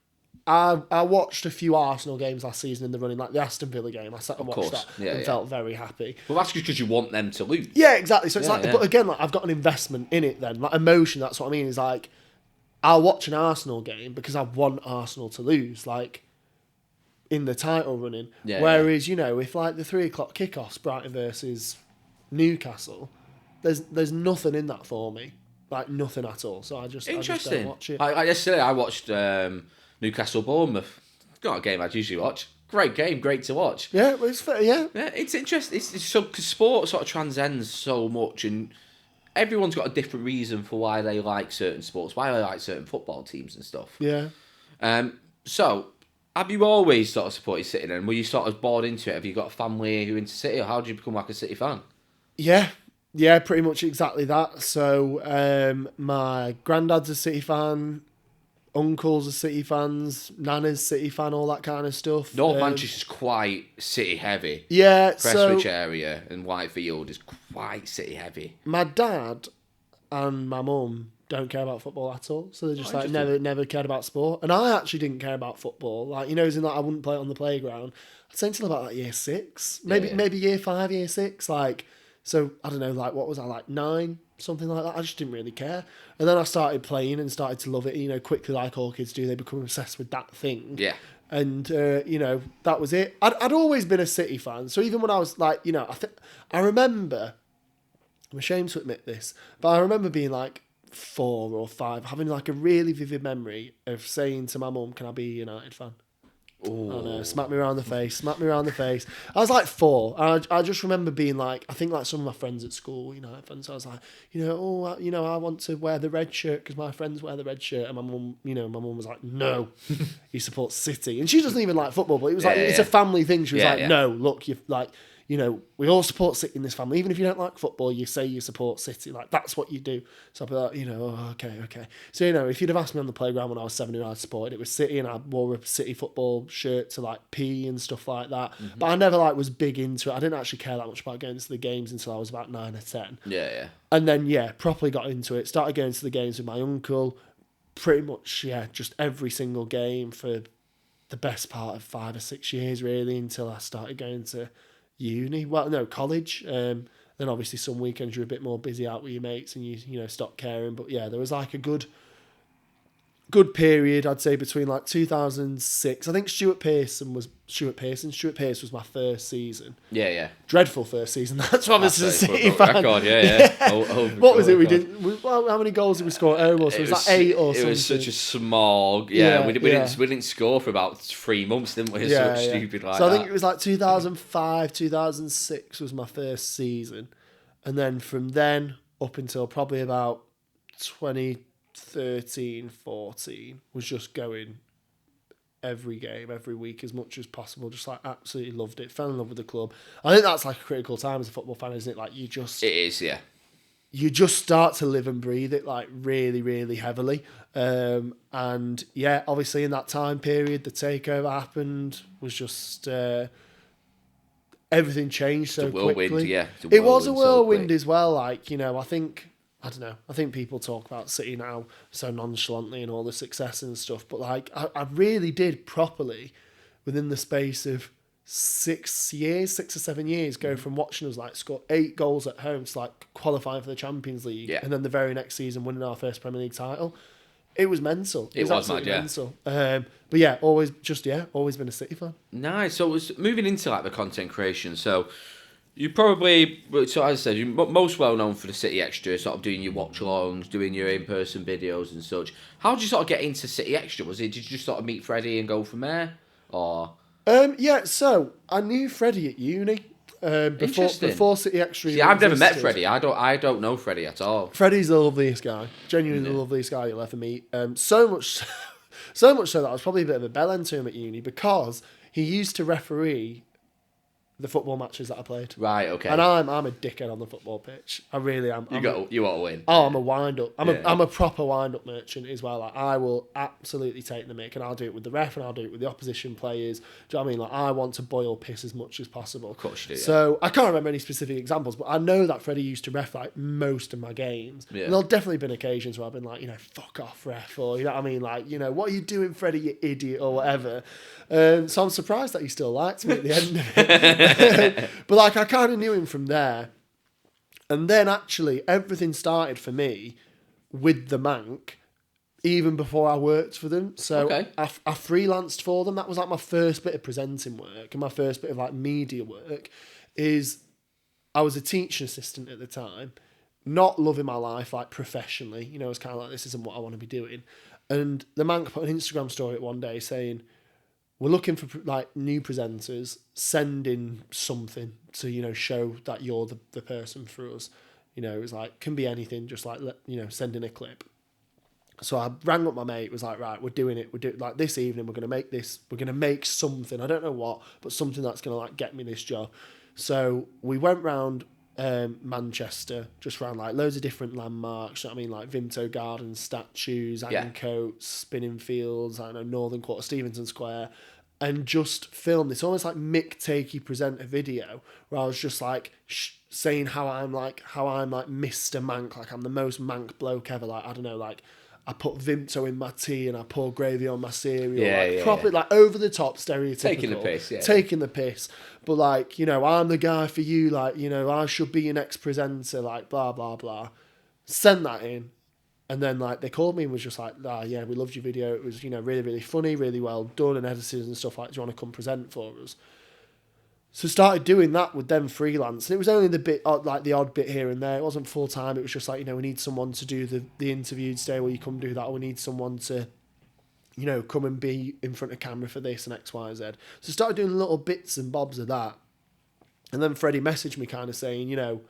I watched a few Arsenal games last season in the running, like the Aston Villa game. I sat and watched that and felt very happy. Well, that's just because you want them to lose. Yeah, exactly. So it's but again, like I've got an investment in it then, like emotion. That's what I mean. Is like, I'll watch an Arsenal game because I want Arsenal to lose. Like, in the title running. Whereas, if like the 3 o'clock kickoffs, Brighton versus Newcastle, there's nothing in that for me. Like, nothing at all. So I just don't watch it. Yesterday I watched Newcastle Bournemouth. Not a game I'd usually watch. Great game, great to watch. Yeah, well, it's fair, yeah. Yeah, it's interesting. It's so, because sport sort of transcends so much, and everyone's got a different reason for why they like certain sports, why they like certain football teams and stuff. Yeah. So, Have you always sort of supported City then? Were you sort of bored into it? Have you got a family who are into City, or how did you become like a City fan? Yeah, pretty much exactly that. So my granddad's a City fan, uncles are City fans, nana's City fan, all that kind of stuff. North Manchester's quite City heavy. Yeah, Prestwich area and Whitefield is quite City heavy. My dad and my mum don't care about football at all, so they're just like never cared about sport. And I actually didn't care about football, like, you know, as in like I wouldn't play it on the playground. I'd say until about like year 6, maybe year 5, year 6, like. So I don't know, like what was I, like 9, something like that. I just didn't really care, and then I started playing and started to love it. You know, quickly, like all kids do, they become obsessed with that thing. Yeah. And you know, that was it. I'd always been a City fan, so even when I was like, you know, I remember. I'm ashamed to admit this, but I remember being like 4 or 5, having like a really vivid memory of saying to my mum, "Can I be a United fan?" Ooh. Oh no, smack me around the face. I was like 4, and I just remember being like, I think like some of my friends at school, you know, friends, I was like, I want to wear the red shirt because my friends wear the red shirt, and my mum was like, no, he supports City, and she doesn't even like football, but it was like, it's a family thing. She was like, no, look, you're like, you know, we all support City in this family. Even if you don't like football, you say you support City. Like, that's what you do. So I'd be like, you know, oh, okay. So, you know, if you'd have asked me on the playground when I was 7 who I supported, it was City, and I wore a City football shirt to, like, pee and stuff like that. Mm-hmm. But I never, like, was big into it. I didn't actually care that much about going to the games until I was about 9 or 10. Yeah. And then, properly got into it. Started going to the games with my uncle. Pretty much, just every single game for the best part of 5 or 6 years, really, until I started going to college. Then obviously some weekends you're a bit more busy out with your mates and you stop caring. But yeah, there was like a good period, I'd say, between like 2006. I think Stuart Pearce was my first season. Yeah. Dreadful first season. That's what I was a City fan. Record, yeah. What was it we did? How many goals did we score? It was like 8 or something. It was such a smog. Yeah, we didn't score for about 3 months, didn't we? Stupid like that. So I think it was like 2005, 2006 was my first season, and then from then up until probably about 2013, 14 was just going every game, every week as much as possible. Just like absolutely loved it. Fell in love with the club. I think that's like a critical time as a football fan, isn't it? Like it is, yeah. You just start to live and breathe it like really, really heavily. And yeah, obviously in that time period, the takeover happened, was just everything changed so quickly. Yeah, it was a whirlwind as well. Like, you know, I don't know. I think people talk about City now so nonchalantly and all the success and stuff, but like I really did properly, within the space of 6 or 7 years, go from watching us like score 8 goals at home to like qualifying for the Champions League, and then the very next season winning our first Premier League title. It was mental. It was absolutely mental. But yeah, always been a City fan. Nice. So it was moving into like the content creation. So you probably, so as I said, you're most well known for the City Extra, sort of doing your watch-alongs, doing your in-person videos and such. How did you sort of get into City Extra? Did you just sort of meet Freddie and go from there, or? So I knew Freddie at uni. Before City Extra. See, I've never met Freddie. I don't know Freddie at all. Freddie's the loveliest guy. Genuinely the loveliest guy you'll ever meet. So much so that I was probably a bit of a bellend to him at uni, because he used to referee the football matches that I played. Right, okay. And I'm a dickhead on the football pitch. I really am. You want to win. Oh, I'm a wind-up. I'm a proper wind-up merchant as well. Like, I will absolutely take the mick, and I'll do it with the ref, and I'll do it with the opposition players. Do you know what I mean? Like, I want to boil piss as much as possible. Of course you do, So, I can't remember any specific examples, but I know that Freddie used to ref, like, most of my games. Yeah. And there'll definitely been occasions where I've been like, fuck off, ref, or, you know what I mean? Like, what are you doing, Freddie, you idiot, or whatever. So I'm surprised that he still liked me at the end of it. But like, I kind of knew him from there. And then actually everything started for me with the Manc, even before I worked for them. So I freelanced for them. That was like my first bit of presenting work, and my first bit of like media work. Is I was a teaching assistant at the time, not loving my life like professionally. It's kind of like, this isn't what I want to be doing. And the Manc put an Instagram story one day saying, we're looking for like new presenters, send in something to, show that you're the person for us. It was like, can be anything, just like, send in a clip. So I rang up my mate, was like, right, we're doing it. Like this evening, we're going to make something. I don't know what, but something that's going to like get me this job. So we went round Manchester, just around like loads of different landmarks. You know what I mean? Like Vimto Gardens, statues, Ancoats, spinning fields, I don't know, Northern Quarter, Stevenson Square, and just filmed this almost like Mick Takey present a video where I was just like saying how I'm like Mr. Manc, like I'm the most Manc bloke ever. Like I don't know, like I put Vimto in my tea and I pour gravy on my cereal. Properly like over the top stereotypical. Taking the piss. But like, you know, I'm the guy for you, like, you know, I should be your next presenter, like blah blah blah. Sent that in. And then like they called me and was just like, yeah, we loved your video. It was, you know, really, really funny, really well done and edited and stuff like, do you want to come present for us? So started doing that with them freelance. And it was only the bit, like the odd bit here and there. It wasn't full time. It was just like, you know, we need someone to do the interview today. Will you come do that? Or we need someone to, you know, come and be in front of camera for this and X, Y, Z. So started doing little bits and bobs of that. And then Freddie messaged me kind of saying, you know,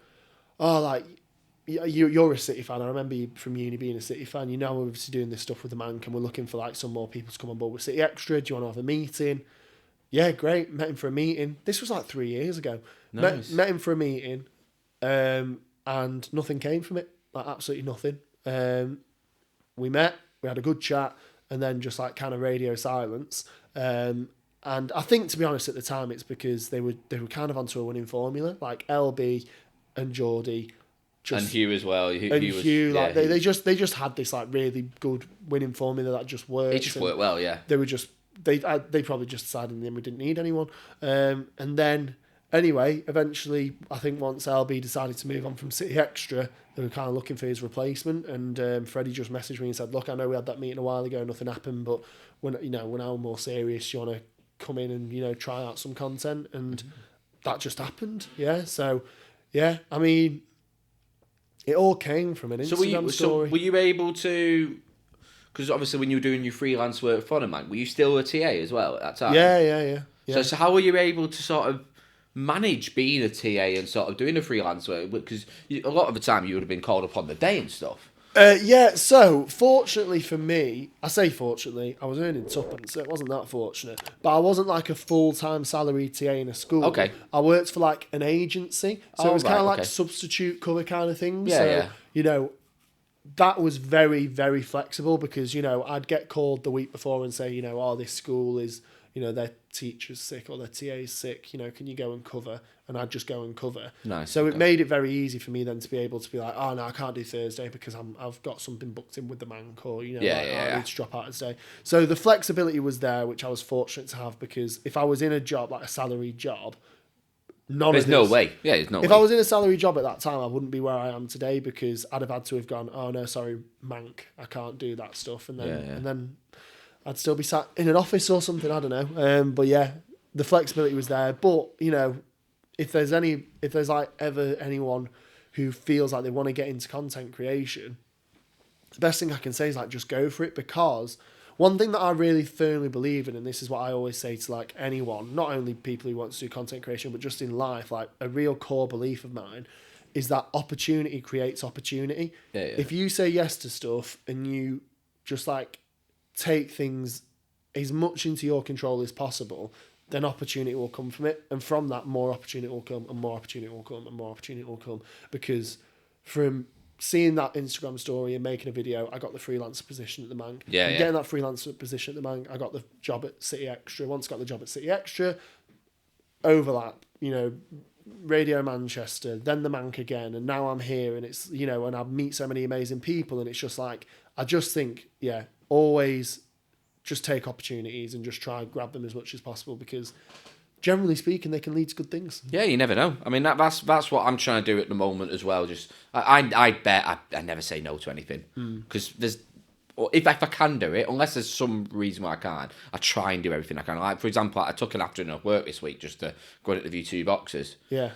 oh, like, you're a City fan. I remember you from uni being a City fan. You know, we're obviously doing this stuff with the Manc and we're looking for like some more people to come on board with City Extra. Do you want to have a meeting? Yeah, great. Met him for a meeting. This was like 3 years ago. Nice. Met him for a meeting, and nothing came from it. Like absolutely nothing. We met, we had a good chat, and then just like kind of radio silence. And I think, to be honest, at the time, it's because they were kind of onto a winning formula. Like LB and Geordie. And Hugh as well. Hugh, like they just had this like really good winning formula that just worked. It just worked well, yeah. They were just. They probably just decided in the end we didn't need anyone. And then, anyway, eventually, I think once LB decided to move on from City Extra, they were kind of looking for his replacement. And Freddie just messaged me and said, look, I know we had that meeting a while ago, nothing happened, but when we're now more serious, you want to come in and, you know, try out some content. And that just happened, yeah. So, yeah, I mean, it all came from an Instagram story. So were you able to... Because obviously when you were doing your freelance work for the Manc, were you still a TA as well at that time? Yeah. So how were you able to sort of manage being a TA and sort of doing the freelance work? Because a lot of the time you would have been called up on the day and stuff. So fortunately for me, I say fortunately, I was earning tuppence, so it wasn't that fortunate. But I wasn't like a full-time salary TA in a school. Okay. I worked for like an agency, so it was kind of like substitute cover kind of thing. Yeah. You know, that was very, very flexible because, you know, I'd get called the week before and say, you know, oh, this school is, you know, their teacher's sick or their TA's sick, you know, can you go and cover? And I'd just go and cover. Nice. So it made it very easy for me then to be able to be like, oh, no, I can't do Thursday because I've got something booked in with the Manc or, you know, I need to drop out today. So the flexibility was there, which I was fortunate to have because if I was in a job, like a salaried job, there's no way. Yeah, there's no way. If I was in a salary job at that time, I wouldn't be where I am today because I'd have had to have gone, oh no, sorry, Manc, I can't do that stuff. And then I'd still be sat in an office or something, I don't know. But yeah, the flexibility was there. But, you know, if there's like ever anyone who feels like they want to get into content creation, the best thing I can say is like just go for it because one thing that I really firmly believe in, and this is what I always say to like anyone, not only people who want to do content creation, but just in life, like a real core belief of mine is that opportunity creates opportunity. Yeah. If you say yes to stuff and you just like take things as much into your control as possible, then opportunity will come from it. And from that, more opportunity will come and more opportunity will come and more opportunity will come. Because from seeing that Instagram story and making a video, I got the freelancer position at the Manc. Getting that freelancer position at the Manc, I got the job at City Extra. Once I got the job at City Extra, overlap, you know, Radio Manchester, then the Manc again, and now I'm here and it's, you know, and I meet so many amazing people and it's just like, I just think, yeah, always just take opportunities and just try and grab them as much as possible because generally speaking, they can lead to good things. Yeah, you never know. I mean, that's what I'm trying to do at the moment as well. Just I bet I never say no to anything because if I can do it, unless there's some reason why I can't, I try and do everything I can. Like for example, I took an afternoon off work this week just to go and interview 2 boxers. Yeah.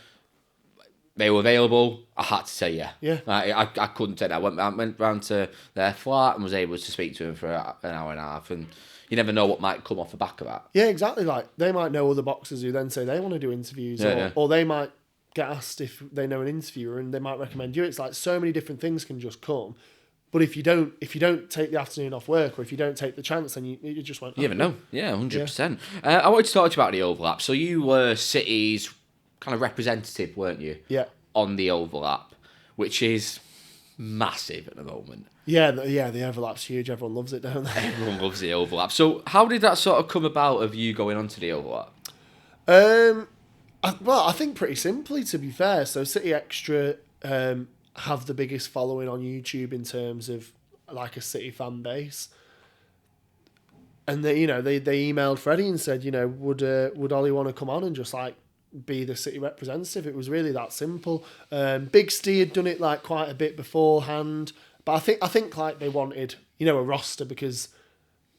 They were available. I had to say yeah. Yeah. I couldn't say that. I went round to their flat and was able to speak to them for an hour and a half and. You never know what might come off the back of that. Yeah, exactly. Like they might know other boxers who then say they want to do interviews, or they might get asked if they know an interviewer and they might recommend you. It's like so many different things can just come. But if you don't take the afternoon off work, or if you don't take the chance, then you just won't. You never know. Yeah, 100%. I wanted to talk to you about the overlap. So you were City's kind of representative, weren't you? Yeah. On the overlap, which is massive at the moment. Yeah, the overlap's huge. Everyone loves it, don't they? Everyone loves the overlap. So how did that sort of come about of you going onto the overlap? I think pretty simply, to be fair. So City Extra have the biggest following on YouTube in terms of like a City fan base. And they emailed Freddie and said, would Ollie want to come on and just like be the City representative? It was really that simple. Big Steve had done it like quite a bit beforehand, but I think like they wanted a roster because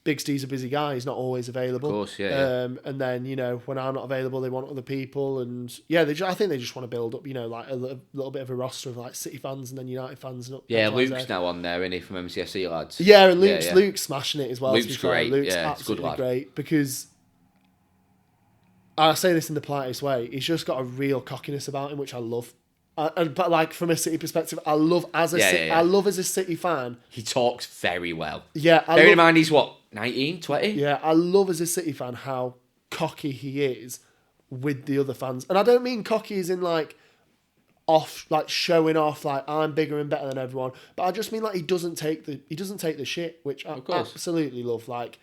Big Steve's a busy guy. He's not always available. Of course, yeah. And then when I'm not available, they want other people, and I think they just want to build up like a little bit of a roster of like City fans and then United fans. And Luke's now on there, isn't he, from MCSE lads? Yeah, and Luke's smashing it as well. Luke's great. Luke's absolutely good lad. Great because I say this in the politest way. He's just got a real cockiness about him, which I love. But like from a City perspective, I love as a City fan. He talks very well. Yeah, bearing in mind he's what, 19, 20? Yeah, I love as a City fan how cocky he is with the other fans, and I don't mean cocky as in like showing off like I'm bigger and better than everyone, but I just mean like he doesn't take the shit, which I absolutely love. Like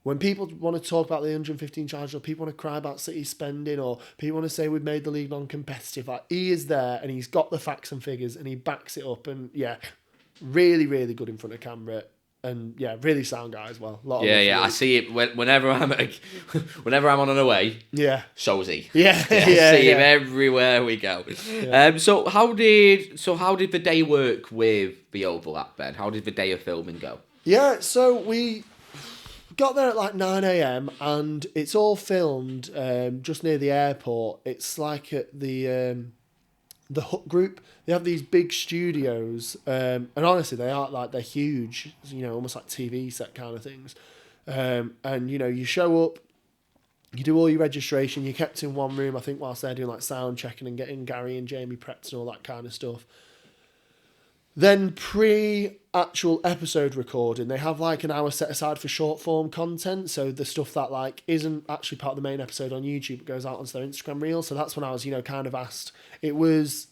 when people want to talk about the 115 charges, or people want to cry about City spending, or people want to say we've made the league non-competitive, like he is there and he's got the facts and figures and he backs it up, and really, really good in front of camera, and really sound guy as well. I see it whenever I'm on an away. Yeah, so is he. Yeah, I see him everywhere we go. Yeah. So how did the day work with the overlap, Ben? How did the day of filming go? Yeah, so we got there at like 9 a.m. and it's all filmed just near the airport. It's like at the Hut Group. They have these big studios, and honestly, they're huge. Almost like TV set kind of things. And you show up, you do all your registration. You're kept in one room, I think, whilst they're doing like sound checking and getting Gary and Jamie prepped and all that kind of stuff. Then pre-actual episode recording, they have like an hour set aside for short form content. So the stuff that like isn't actually part of the main episode on YouTube, but goes out onto their Instagram reel. So that's when I was, kind of asked. It was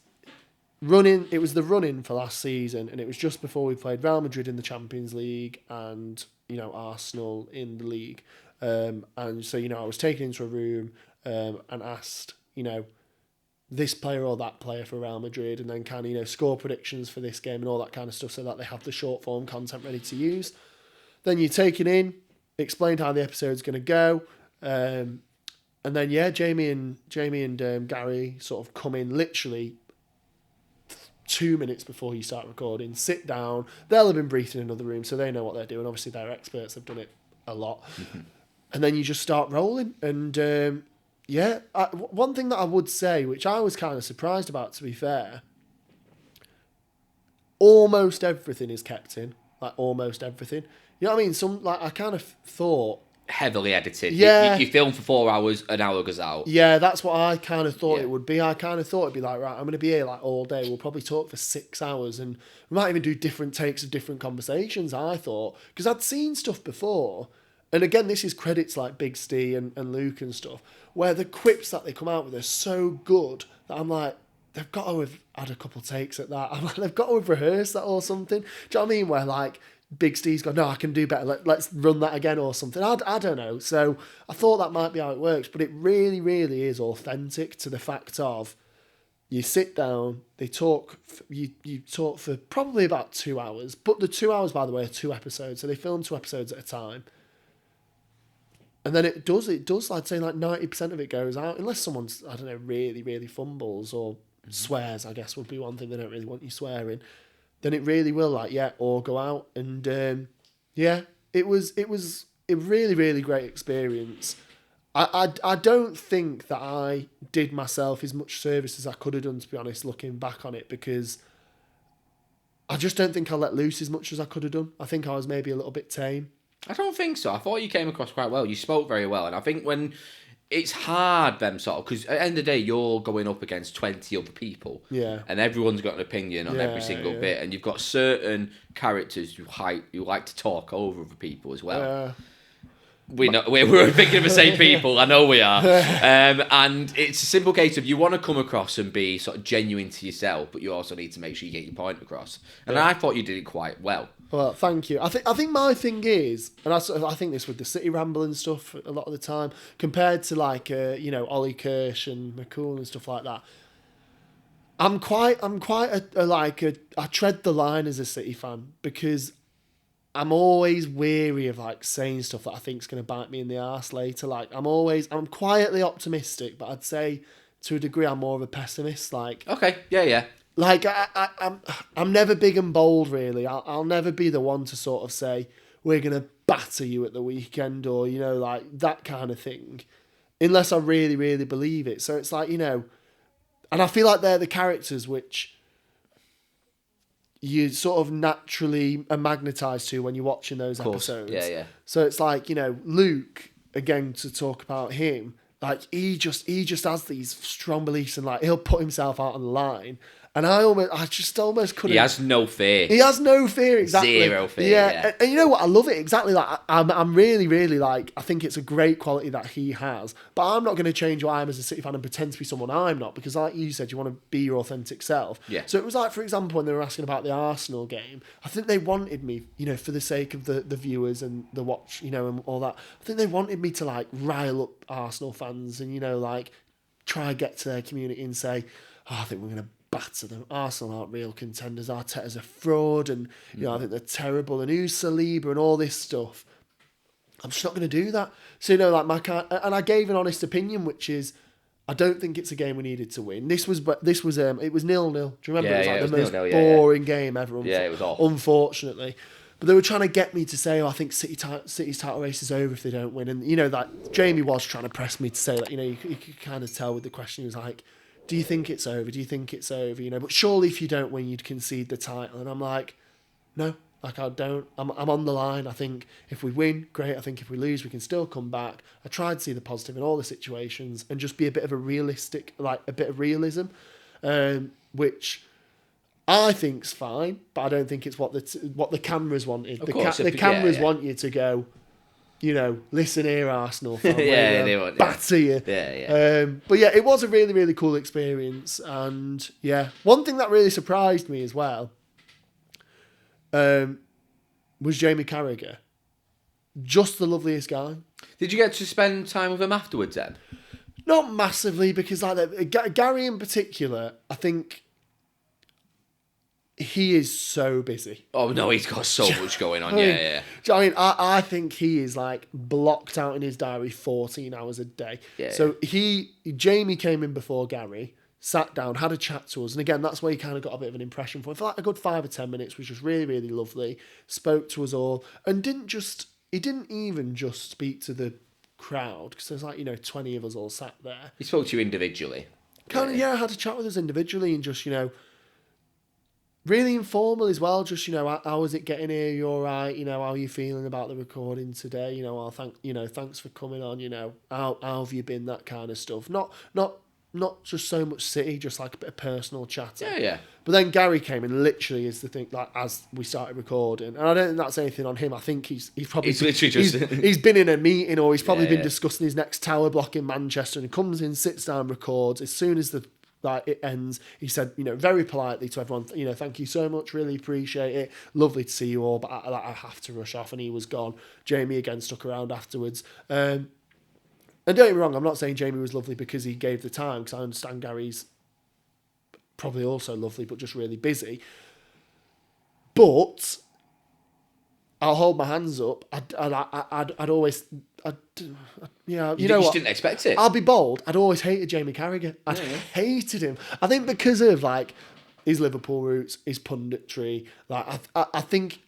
the run-in for last season, and it was just before we played Real Madrid in the Champions League and, Arsenal in the league. And so, I was taken into a room and asked, this player or that player for Real Madrid, and then kind of, score predictions for this game and all that kind of stuff, so that they have the short form content ready to use. Then you're taken in, explained how the episode's going to go, and then Jamie and Gary sort of come in literally 2 minutes before you start recording, sit down. They'll have been briefed in another room, so they know what they're doing. Obviously, they're experts; they've done it a lot. Mm-hmm. And then you just start rolling, and one thing that I would say, which I was kind of surprised about, to be fair, almost everything is kept in. Like, almost everything. You know what I mean? I kind of thought... Heavily edited. Yeah. You film for 4 hours, an hour goes out. Yeah, that's what I kind of thought it would be. I kind of thought it'd be like, right, I'm going to be here like all day. We'll probably talk for 6 hours, and we might even do different takes of different conversations, I thought. Because I'd seen stuff before... And again, this is credits like Big Steve and Luke and stuff, where the quips that they come out with are so good that I'm like, they've got to have had a couple takes at that. I'm like, they've got to have rehearsed that or something. Do you know what I mean? Where like Big Steve's gone, no, I can do better. Let's run that again or something. I don't know. So I thought that might be how it works, but it really, really is authentic to the fact of you sit down, they talk, you talk for probably about 2 hours. But the 2 hours, by the way, are 2 episodes. So they film 2 episodes at a time. And then it does, I'd say like 90% of it goes out, unless someone's, I don't know, really, really fumbles or swears, I guess would be one thing. They don't really want you swearing. Then it really will or go out. And it was a really, really great experience. I don't think that I did myself as much service as I could have done, to be honest, looking back on it, because I just don't think I let loose as much as I could have done. I think I was maybe a little bit tame. I don't think so. I thought you came across quite well. You spoke very well. And I think when it's hard, them sort of, because at the end of the day, you're going up against 20 other people. Yeah. And everyone's got an opinion on every single bit. And you've got certain characters who like to talk over other people as well. We're thinking of the same people. I know we are. And it's a simple case of you want to come across and be sort of genuine to yourself, but you also need to make sure you get your point across. And I thought you did it quite well. Well, thank you. I think my thing is, and I think this with the City Ramble and stuff a lot of the time, compared to like Ollie Kirsch and McCool and stuff like that. I'm quite I tread the line as a City fan because I'm always weary of like saying stuff that I think is going to bite me in the arse later. Like I'm quietly optimistic, but I'd say to a degree I'm more of a pessimist. Like okay, yeah. Like I'm never big and bold really. I'll never be the one to sort of say we're gonna batter you at the weekend or like that kind of thing, unless I really really believe it. So it's like and I feel like they're the characters which you sort of naturally are magnetised to when you're watching those episodes. Yeah. So it's like Luke, again, to talk about him, like he just has these strong beliefs and like he'll put himself out on the line. And I just almost couldn't. He has no fear. He has no fear, exactly. Zero fear. Yeah. And you know what? I love it exactly. Like I'm really, really like. I think it's a great quality that he has. But I'm not going to change who I am as a City fan and pretend to be someone I'm not, because, like you said, you want to be your authentic self. Yeah. So it was like, for example, when they were asking about the Arsenal game, I think they wanted me, for the sake of the viewers and the watch, and all that. I think they wanted me to like rile up Arsenal fans and like try and get to their community and say, I think we're going to batter them. Arsenal aren't real contenders. Arteta's a fraud, and I think they're terrible. And who's Saliba and all this stuff. I'm just not going to do that. So and I gave an honest opinion, which is I don't think it's a game we needed to win. It was 0-0. Do you remember? It was the most boring game ever. It was awful. Unfortunately. But they were trying to get me to say, I think City's title race is over if they don't win. And that Jamie was trying to press me to say that. You could kind of tell with the question. He was like, do you think it's over? Do you think it's over? But surely if you don't win, you'd concede the title. And I'm like, no, like I don't. I'm on the line. I think if we win, great. I think if we lose, we can still come back. I tried to see the positive in all the situations and just be a bit of a realistic, like a bit of realism, which I think's fine, but I don't think it's what the cameras wanted. The cameras want you to go, listen here, Arsenal fan. They want batter you. Yeah. But yeah, it was a really, really cool experience. And yeah, one thing that really surprised me as well was Jamie Carragher. Just the loveliest guy. Did you get to spend time with him afterwards then? Not massively, because Gary in particular, I think he is so busy. Oh no, he's got so much going on. I think he is like blocked out in his diary 14 hours a day. So Jamie came in before Gary, sat down, had a chat to us, and again, that's where he kind of got a bit of an impression for like a good 5 or 10 minutes, which was really, really lovely. Spoke to us all, and he didn't even just speak to the crowd, because there's like 20 of us all sat there. He spoke to you individually. Had a chat with us individually and just really informal as well. Just how is it getting here? You all right? How are you feeling about the recording today? Thanks for coming on. How have you been? That kind of stuff. Not just so much City, just like a bit of personal chat. Yeah. But then Gary came and literally is the thing, like as we started recording, and I don't think that's anything on him. I think he's probably literally just he's been in a meeting, or he's probably been discussing his next tower block in Manchester, and he comes in, sits down, records. As soon as it ends, he said, very politely to everyone, thank you so much, really appreciate it, lovely to see you all, but I have to rush off, and he was gone. Jamie again stuck around afterwards. And don't get me wrong, I'm not saying Jamie was lovely because he gave the time, because I understand Gary's probably also lovely, but just really busy. But I'll hold my hands up. I'd always, you know what? Just didn't expect it. I'll be bold. I'd always hated Jamie Carragher. I'd hated him. I think because of like his Liverpool roots, his punditry. Like I think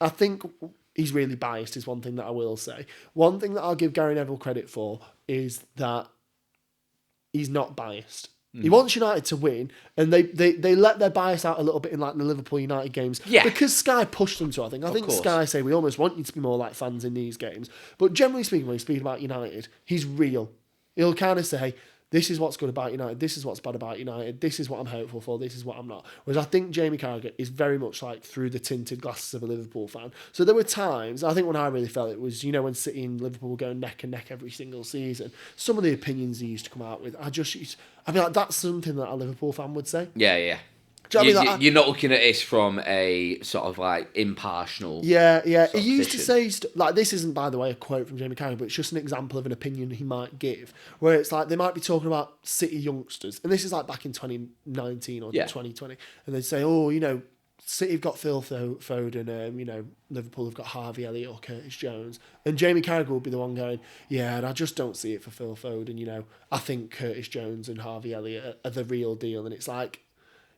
he's really biased. Is one thing that I will say. One thing that I'll give Gary Neville credit for is that he's not biased. He wants United to win, and they let their bias out a little bit in like the Liverpool United games. Yeah. Because Sky pushed them to, I think. I think Sky say, we almost want you to be more like fans in these games. But generally speaking, when he's speaking about United, he's real. He'll kind of say, this is what's good about United, this is what's bad about United, this is what I'm hopeful for, this is what I'm not. Whereas I think Jamie Carragher is very much like through the tinted glasses of a Liverpool fan. So there were times, I think when I really felt it was, when City and Liverpool were going neck and neck every single season, some of the opinions he used to come out with, I'd be like, that's something that a Liverpool fan would say. Yeah. Do you know what I mean? You're not looking at this from a sort of like impartial. Yeah. He used to say like, this isn't, by the way, a quote from Jamie Carragher, but it's just an example of an opinion he might give, where it's like they might be talking about City youngsters, and this is like back in 2019 or 2020, and they'd say, City have got Phil Foden, Liverpool have got Harvey Elliott or Curtis Jones, and Jamie Carragher would be the one going, and I just don't see it for Phil Foden. I think Curtis Jones and Harvey Elliott are the real deal, and it's like,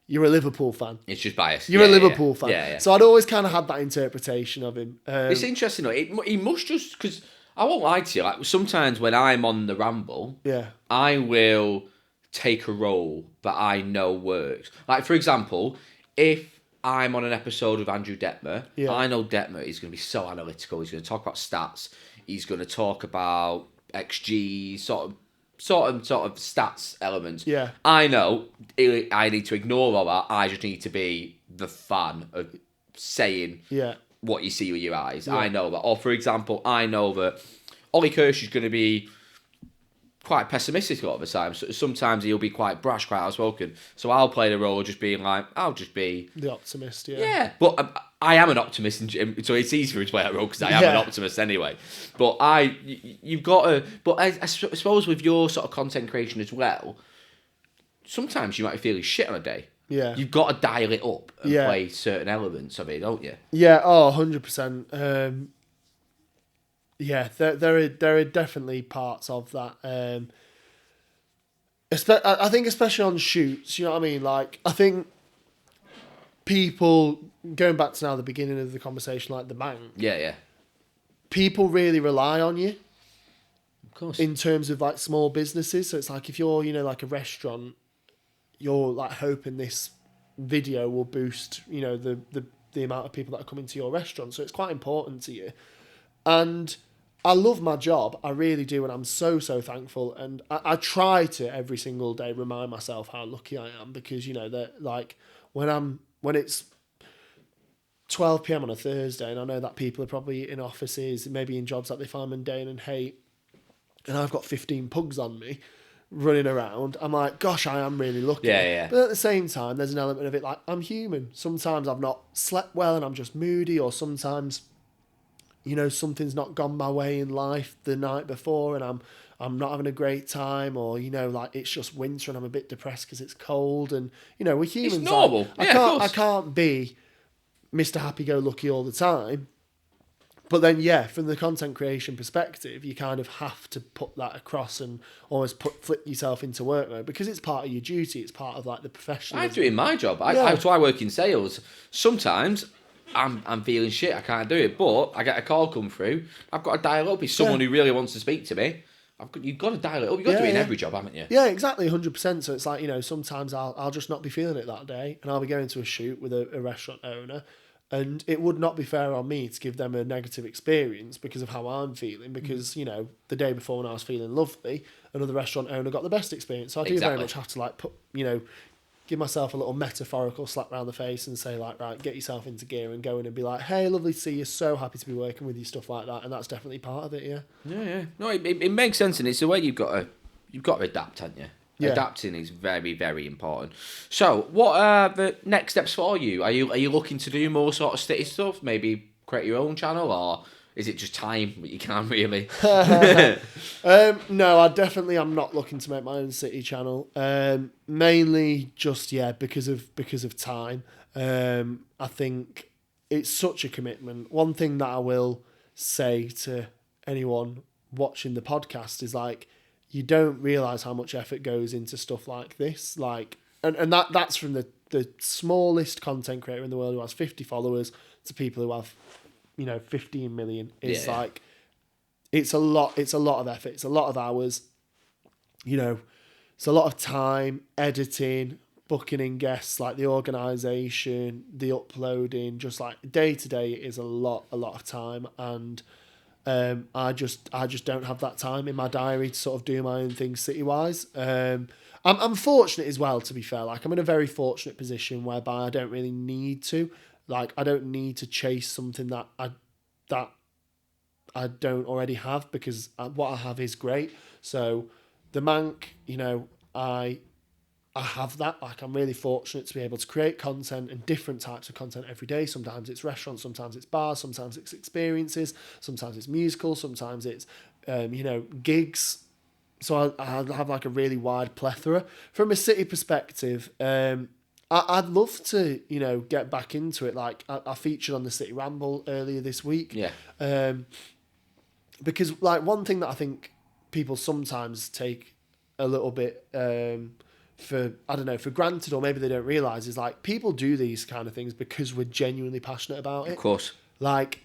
you're a Liverpool fan. It's just biased. You're a Liverpool fan. Yeah. So I'd always kind of had that interpretation of him. It's interesting though. He must just, because I won't lie to you. Like sometimes when I'm on the ramble, I will take a role that I know works. Like for example, if I'm on an episode of Andrew Detmer, I know Detmer is going to be so analytical. He's going to talk about stats. He's going to talk about XG, sort of stats elements. Yeah. I know I need to ignore all that. I just need to be the fan of saying what you see with your eyes. I know that. Or for example, I know that Ollie Kirsch is going to be quite pessimistic a lot of the time. So sometimes he'll be quite brash, quite outspoken. So I'll play the role of just being like, I'll just be the optimist. Yeah, but I am an optimist, so it's easier to play that role because I am an optimist anyway. But you've got to. But I suppose with your sort of content creation as well, sometimes you might be feeling shit on a day. Yeah, you've got to dial it up and play certain elements of it, don't you? Yeah. 100%. Yeah, there are definitely parts of that. I think especially on shoots, you know what I mean? Like, I think people, going back to now the beginning of the conversation, like the Manc. Yeah. People really rely on you. Of course. In terms of like small businesses. So it's like if you're, like a restaurant, you're like hoping this video will boost, the amount of people that are coming to your restaurant. So it's quite important to you. And I love my job, I really do, and I'm so thankful. And I try to every single day remind myself how lucky I am, because that like when it's 12 p.m. on a Thursday, and I know that people are probably in offices, maybe in jobs that they find mundane and hate, and I've got 15 pugs on me running around, I'm like, gosh, I am really lucky. Yeah. But at the same time, there's an element of it like, I'm human. Sometimes I've not slept well and I'm just moody, or sometimes something's not gone my way in life the night before and I'm not having a great time, or like it's just winter and I'm a bit depressed because it's cold, and we're humans. It's normal. Like, I can't be Mr. Happy-Go-Lucky all the time. But then from the content creation perspective, you kind of have to put that across and almost flip yourself into work mode, because it's part of your duty. It's part of like the professionalism. I do it in my job. So I work in sales. Sometimes I'm feeling shit, I can't do it, but I get a call come through, I've got to dial up. If someone who really wants to speak to me, you've got to dial it up. You've got to do it in every job, haven't you? Yeah, exactly, 100%. So it's like, sometimes I'll just not be feeling it that day, and I'll be going to a shoot with a restaurant owner, and it would not be fair on me to give them a negative experience because of how I'm feeling, because, the day before when I was feeling lovely, another restaurant owner got the best experience. So I do very much have to like put, give myself a little metaphorical slap around the face and say like, right, get yourself into gear and go in and be like, hey, lovely to see you, so happy to be working with you, stuff like that. And that's definitely part of it. Yeah. No, it makes sense, and it's the way you've got to adapt, haven't you? Yeah. Adapting is very, very important. So what are the next steps for you? Are you looking to do more sort of City stuff, maybe create your own channel, or is it just time that you can't really? No, I definitely am not looking to make my own City channel. Mainly just because of time. I think it's such a commitment. One thing that I will say to anyone watching the podcast is like, you don't realise how much effort goes into stuff like this. Like, and that's from the smallest content creator in the world who has 50 followers to people who have 15 million. It's like, it's a lot of effort. It's a lot of hours. It's a lot of time, editing, booking in guests, like the organisation, the uploading, just like day to day is a lot of time. And I just don't have that time in my diary to sort of do my own things City-wise. I'm fortunate as well, to be fair. Like, I'm in a very fortunate position whereby I don't really need to. Like, I don't need to chase something that I don't already have, because what I have is great. So the Manc, you know, I have that. Like, I'm really fortunate to be able to create content and different types of content every day. Sometimes it's restaurants, sometimes it's bars, sometimes it's experiences, sometimes it's musicals, sometimes it's, gigs. So I have like a really wide plethora. From a City perspective, I'd love to, get back into it. Like, I featured on the City Ramble earlier this week. Yeah. Because, like, one thing that I think people sometimes take a little bit for granted, or maybe they don't realise, is, like, people do these kind of things because we're genuinely passionate about it. Of course. Like,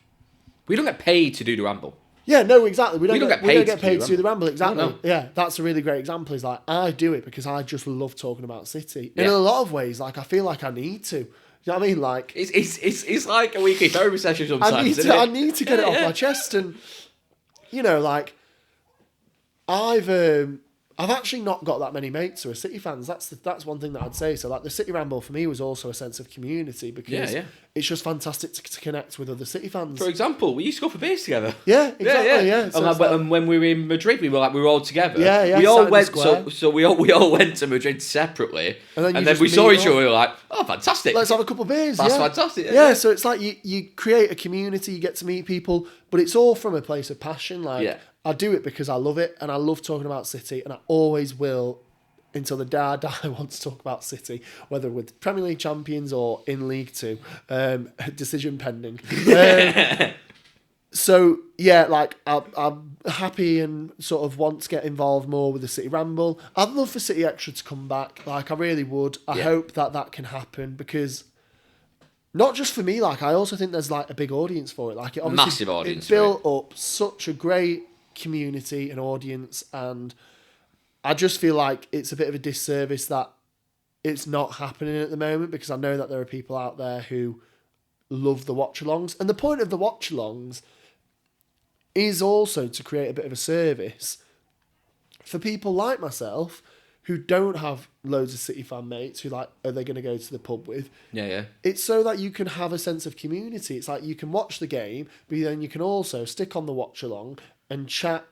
we don't get paid to do the Ramble. Yeah, no, exactly. We don't get paid to do the Ramble. Exactly. No. Yeah, that's a really great example. Is like, I do it because I just love talking about City. Yeah. In a lot of ways, like, I feel like I need to. You know what I mean? Like, it's like a weekly therapy session sometimes. I need to get it off my chest, and like, I've actually not got that many mates who are City fans. That's one thing that I'd say. So, like, the City Ramble for me was also a sense of community, because it's just fantastic to connect with other City fans. For example, we used to go for beers together. Yeah, exactly. Yeah. So and when we were in Madrid, we were all together. Yeah. We all went. So we all went to Madrid separately, and then we saw each other. We were like, oh, fantastic! Let's have a couple of beers. That's fantastic. Yeah. So it's like you create a community, you get to meet people, but it's all from a place of passion. Like, I do it because I love it, and I love talking about City, and I always will, until the day I die, I want to talk about City, whether with Premier League champions or in League 2. Decision pending. So, yeah, like, I'm happy and sort of want to get involved more with the City Ramble. I'd love for City Extra to come back. Like, I really would. I hope that can happen, because not just for me, like, I also think there's, like, a big audience for it. Like, it obviously, massive audience. It built up such a great community and audience, and I just feel like it's a bit of a disservice that it's not happening at the moment, because I know that there are people out there who love the watch-alongs, and the point of the watch-alongs is also to create a bit of a service for people like myself who don't have loads of City fan mates who, like, are they going to go to the pub with. Yeah. It's so that you can have a sense of community. It's like you can watch the game, but then you can also stick on the watch-along and chat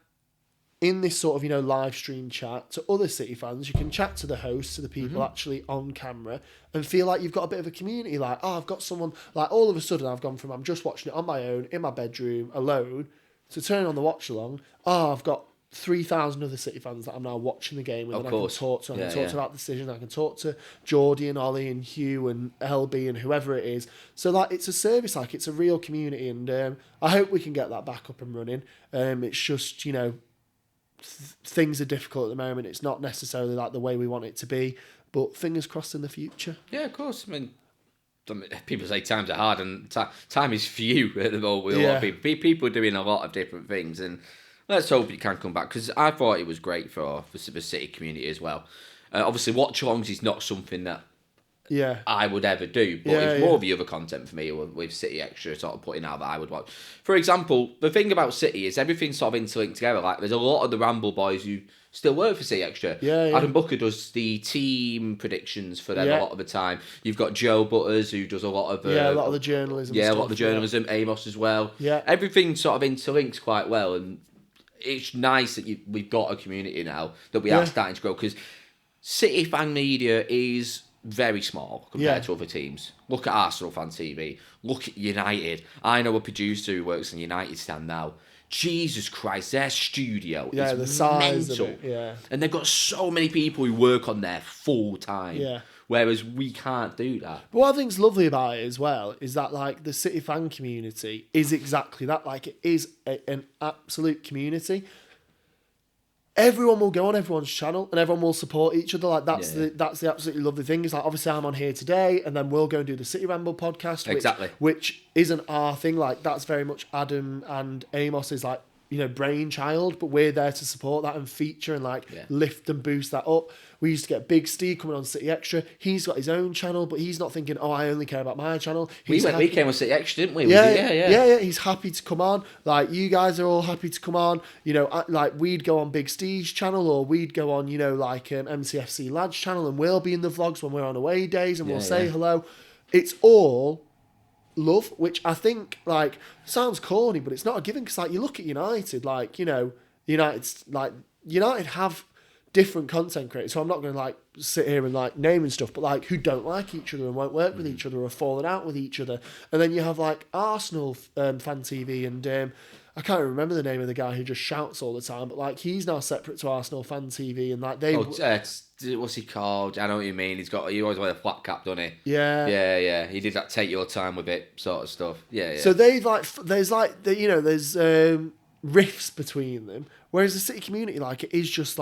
in this sort of, live stream chat to other City fans. You can chat to the hosts, to the people actually on camera, and feel like you've got a bit of a community. Like, oh, I've got someone, like, all of a sudden I've gone from, I'm just watching it on my own, in my bedroom, alone, to turn on the watch along. Oh, I've got 3,000 other City fans that I'm now watching the game with, and I can talk to. I can talk to about the decision. I can talk to Geordie and Ollie and Hugh and LB and whoever it is. So, like, it's a service, like, it's a real community, and I hope we can get that back up and running. It's just, things are difficult at the moment. It's not necessarily like the way we want it to be, but fingers crossed in the future. Yeah, of course. I mean, people say times are hard, and time is few at the moment with a lot of people. People are doing a lot of different things, and let's hope it can come back, because I thought it was great for the City community as well. Obviously, watch-alongs is not something that I would ever do, but it's more of the other content for me with City Extra sort of putting out that I would watch. For example, the thing about City is everything's sort of interlinked together. Like, there's a lot of the Ramble boys who still work for City Extra. Adam Booker does the team predictions for them a lot of the time. You've got Joe Butters, who does a lot of a lot of the journalism. Yeah, a lot of the journalism. Amos as well. Yeah, everything sort of interlinks quite well, and it's nice that we've got a community now that we are starting to grow, because City fan media is very small compared to other teams. Look at Arsenal Fan TV. Look at United. I know a producer who works in United stand now. Jesus Christ, their studio is the size mental. Of it, and they've got so many people who work on there full time. Yeah. Whereas we can't do that. But what I think's lovely about it as well is that, like, the City fan community is exactly that. Like, it is an absolute community. Everyone will go on everyone's channel and everyone will support each other. Like, that's the absolutely lovely thing. Is like, obviously I'm on here today, and then we'll go and do the City Ramble podcast, exactly, which isn't our thing. Like, that's very much Adam and Amos's, like, brainchild, but we're there to support that and feature and lift and boost that up. We used to get Big Steve coming on City Extra. He's got his own channel, but he's not thinking, oh, I only care about my channel. We came on City Extra, didn't we? Yeah. He's happy to come on. Like, you guys are all happy to come on. We'd go on Big Steve's channel, or we'd go on, MCFC Lads channel, and we'll be in the vlogs when we're on away days, and we'll say hello. It's all love, which I think sounds corny, but it's not a given, because you look at United, United have different content creators, so I'm not going to sit here and name and stuff, but who don't like each other and won't work with each other or falling out with each other. And then you have Arsenal fan TV, and I can't remember the name of the guy who just shouts all the time, but he's now separate to Arsenal fan TV, and what's he called? I know what you mean. He always wears a flat cap, doesn't he? Yeah. He did that take your time with it sort of stuff. Yeah. So there's rifts between them, whereas the City community, it is just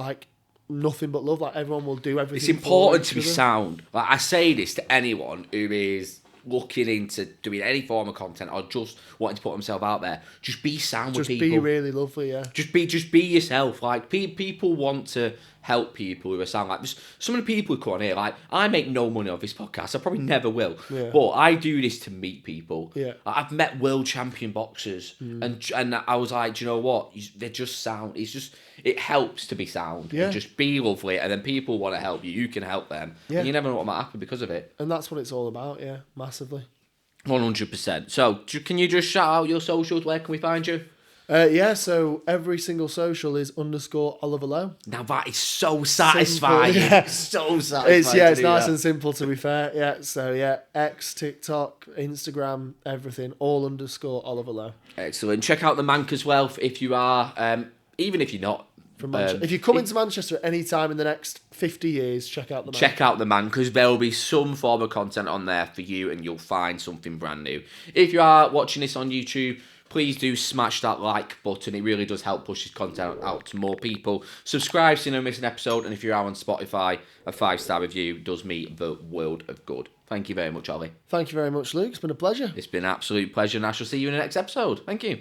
nothing but love. Everyone will do everything. It's important to be sound. I say this to anyone who is looking into doing any form of content or just wanting to put himself out there. Just be sound with people. Just be really lovely, yeah. Just be yourself. People want to help people who are sound. Just some of the people who come on here, I make no money off this podcast. I probably never will. Yeah. But I do this to meet people. Yeah. I've met world champion boxers, and I was like, do you know what? They're just sound. It helps to be sound. Yeah. And just be lovely, and then people want to help you. You can help them. Yeah. And you never know what might happen because of it. And that's what it's all about, yeah, massively. 100%. So, can you just shout out your socials? Where can we find you? So every single social is _Oliver Lowe. Now that is so satisfying. Simple, yeah. So satisfying. It's nice and simple, to be fair. Yeah. So X, TikTok, Instagram, everything, all _Oliver Lowe. Excellent. Check out the Manc as well if you are, even if you're not. From Manchester. If you come into Manchester at any time in the next 50 years, check out the Manc. Check out the Manc, because there will be some form of content on there for you, and you'll find something brand new. If you are watching this on YouTube, please do smash that like button. It really does help push this content out to more people. Subscribe so you don't miss an episode. And if you are on Spotify, a 5-star review does me the world of good. Thank you very much, Ollie. Thank you very much, Luke. It's been a pleasure. It's been an absolute pleasure, and I shall see you in the next episode. Thank you.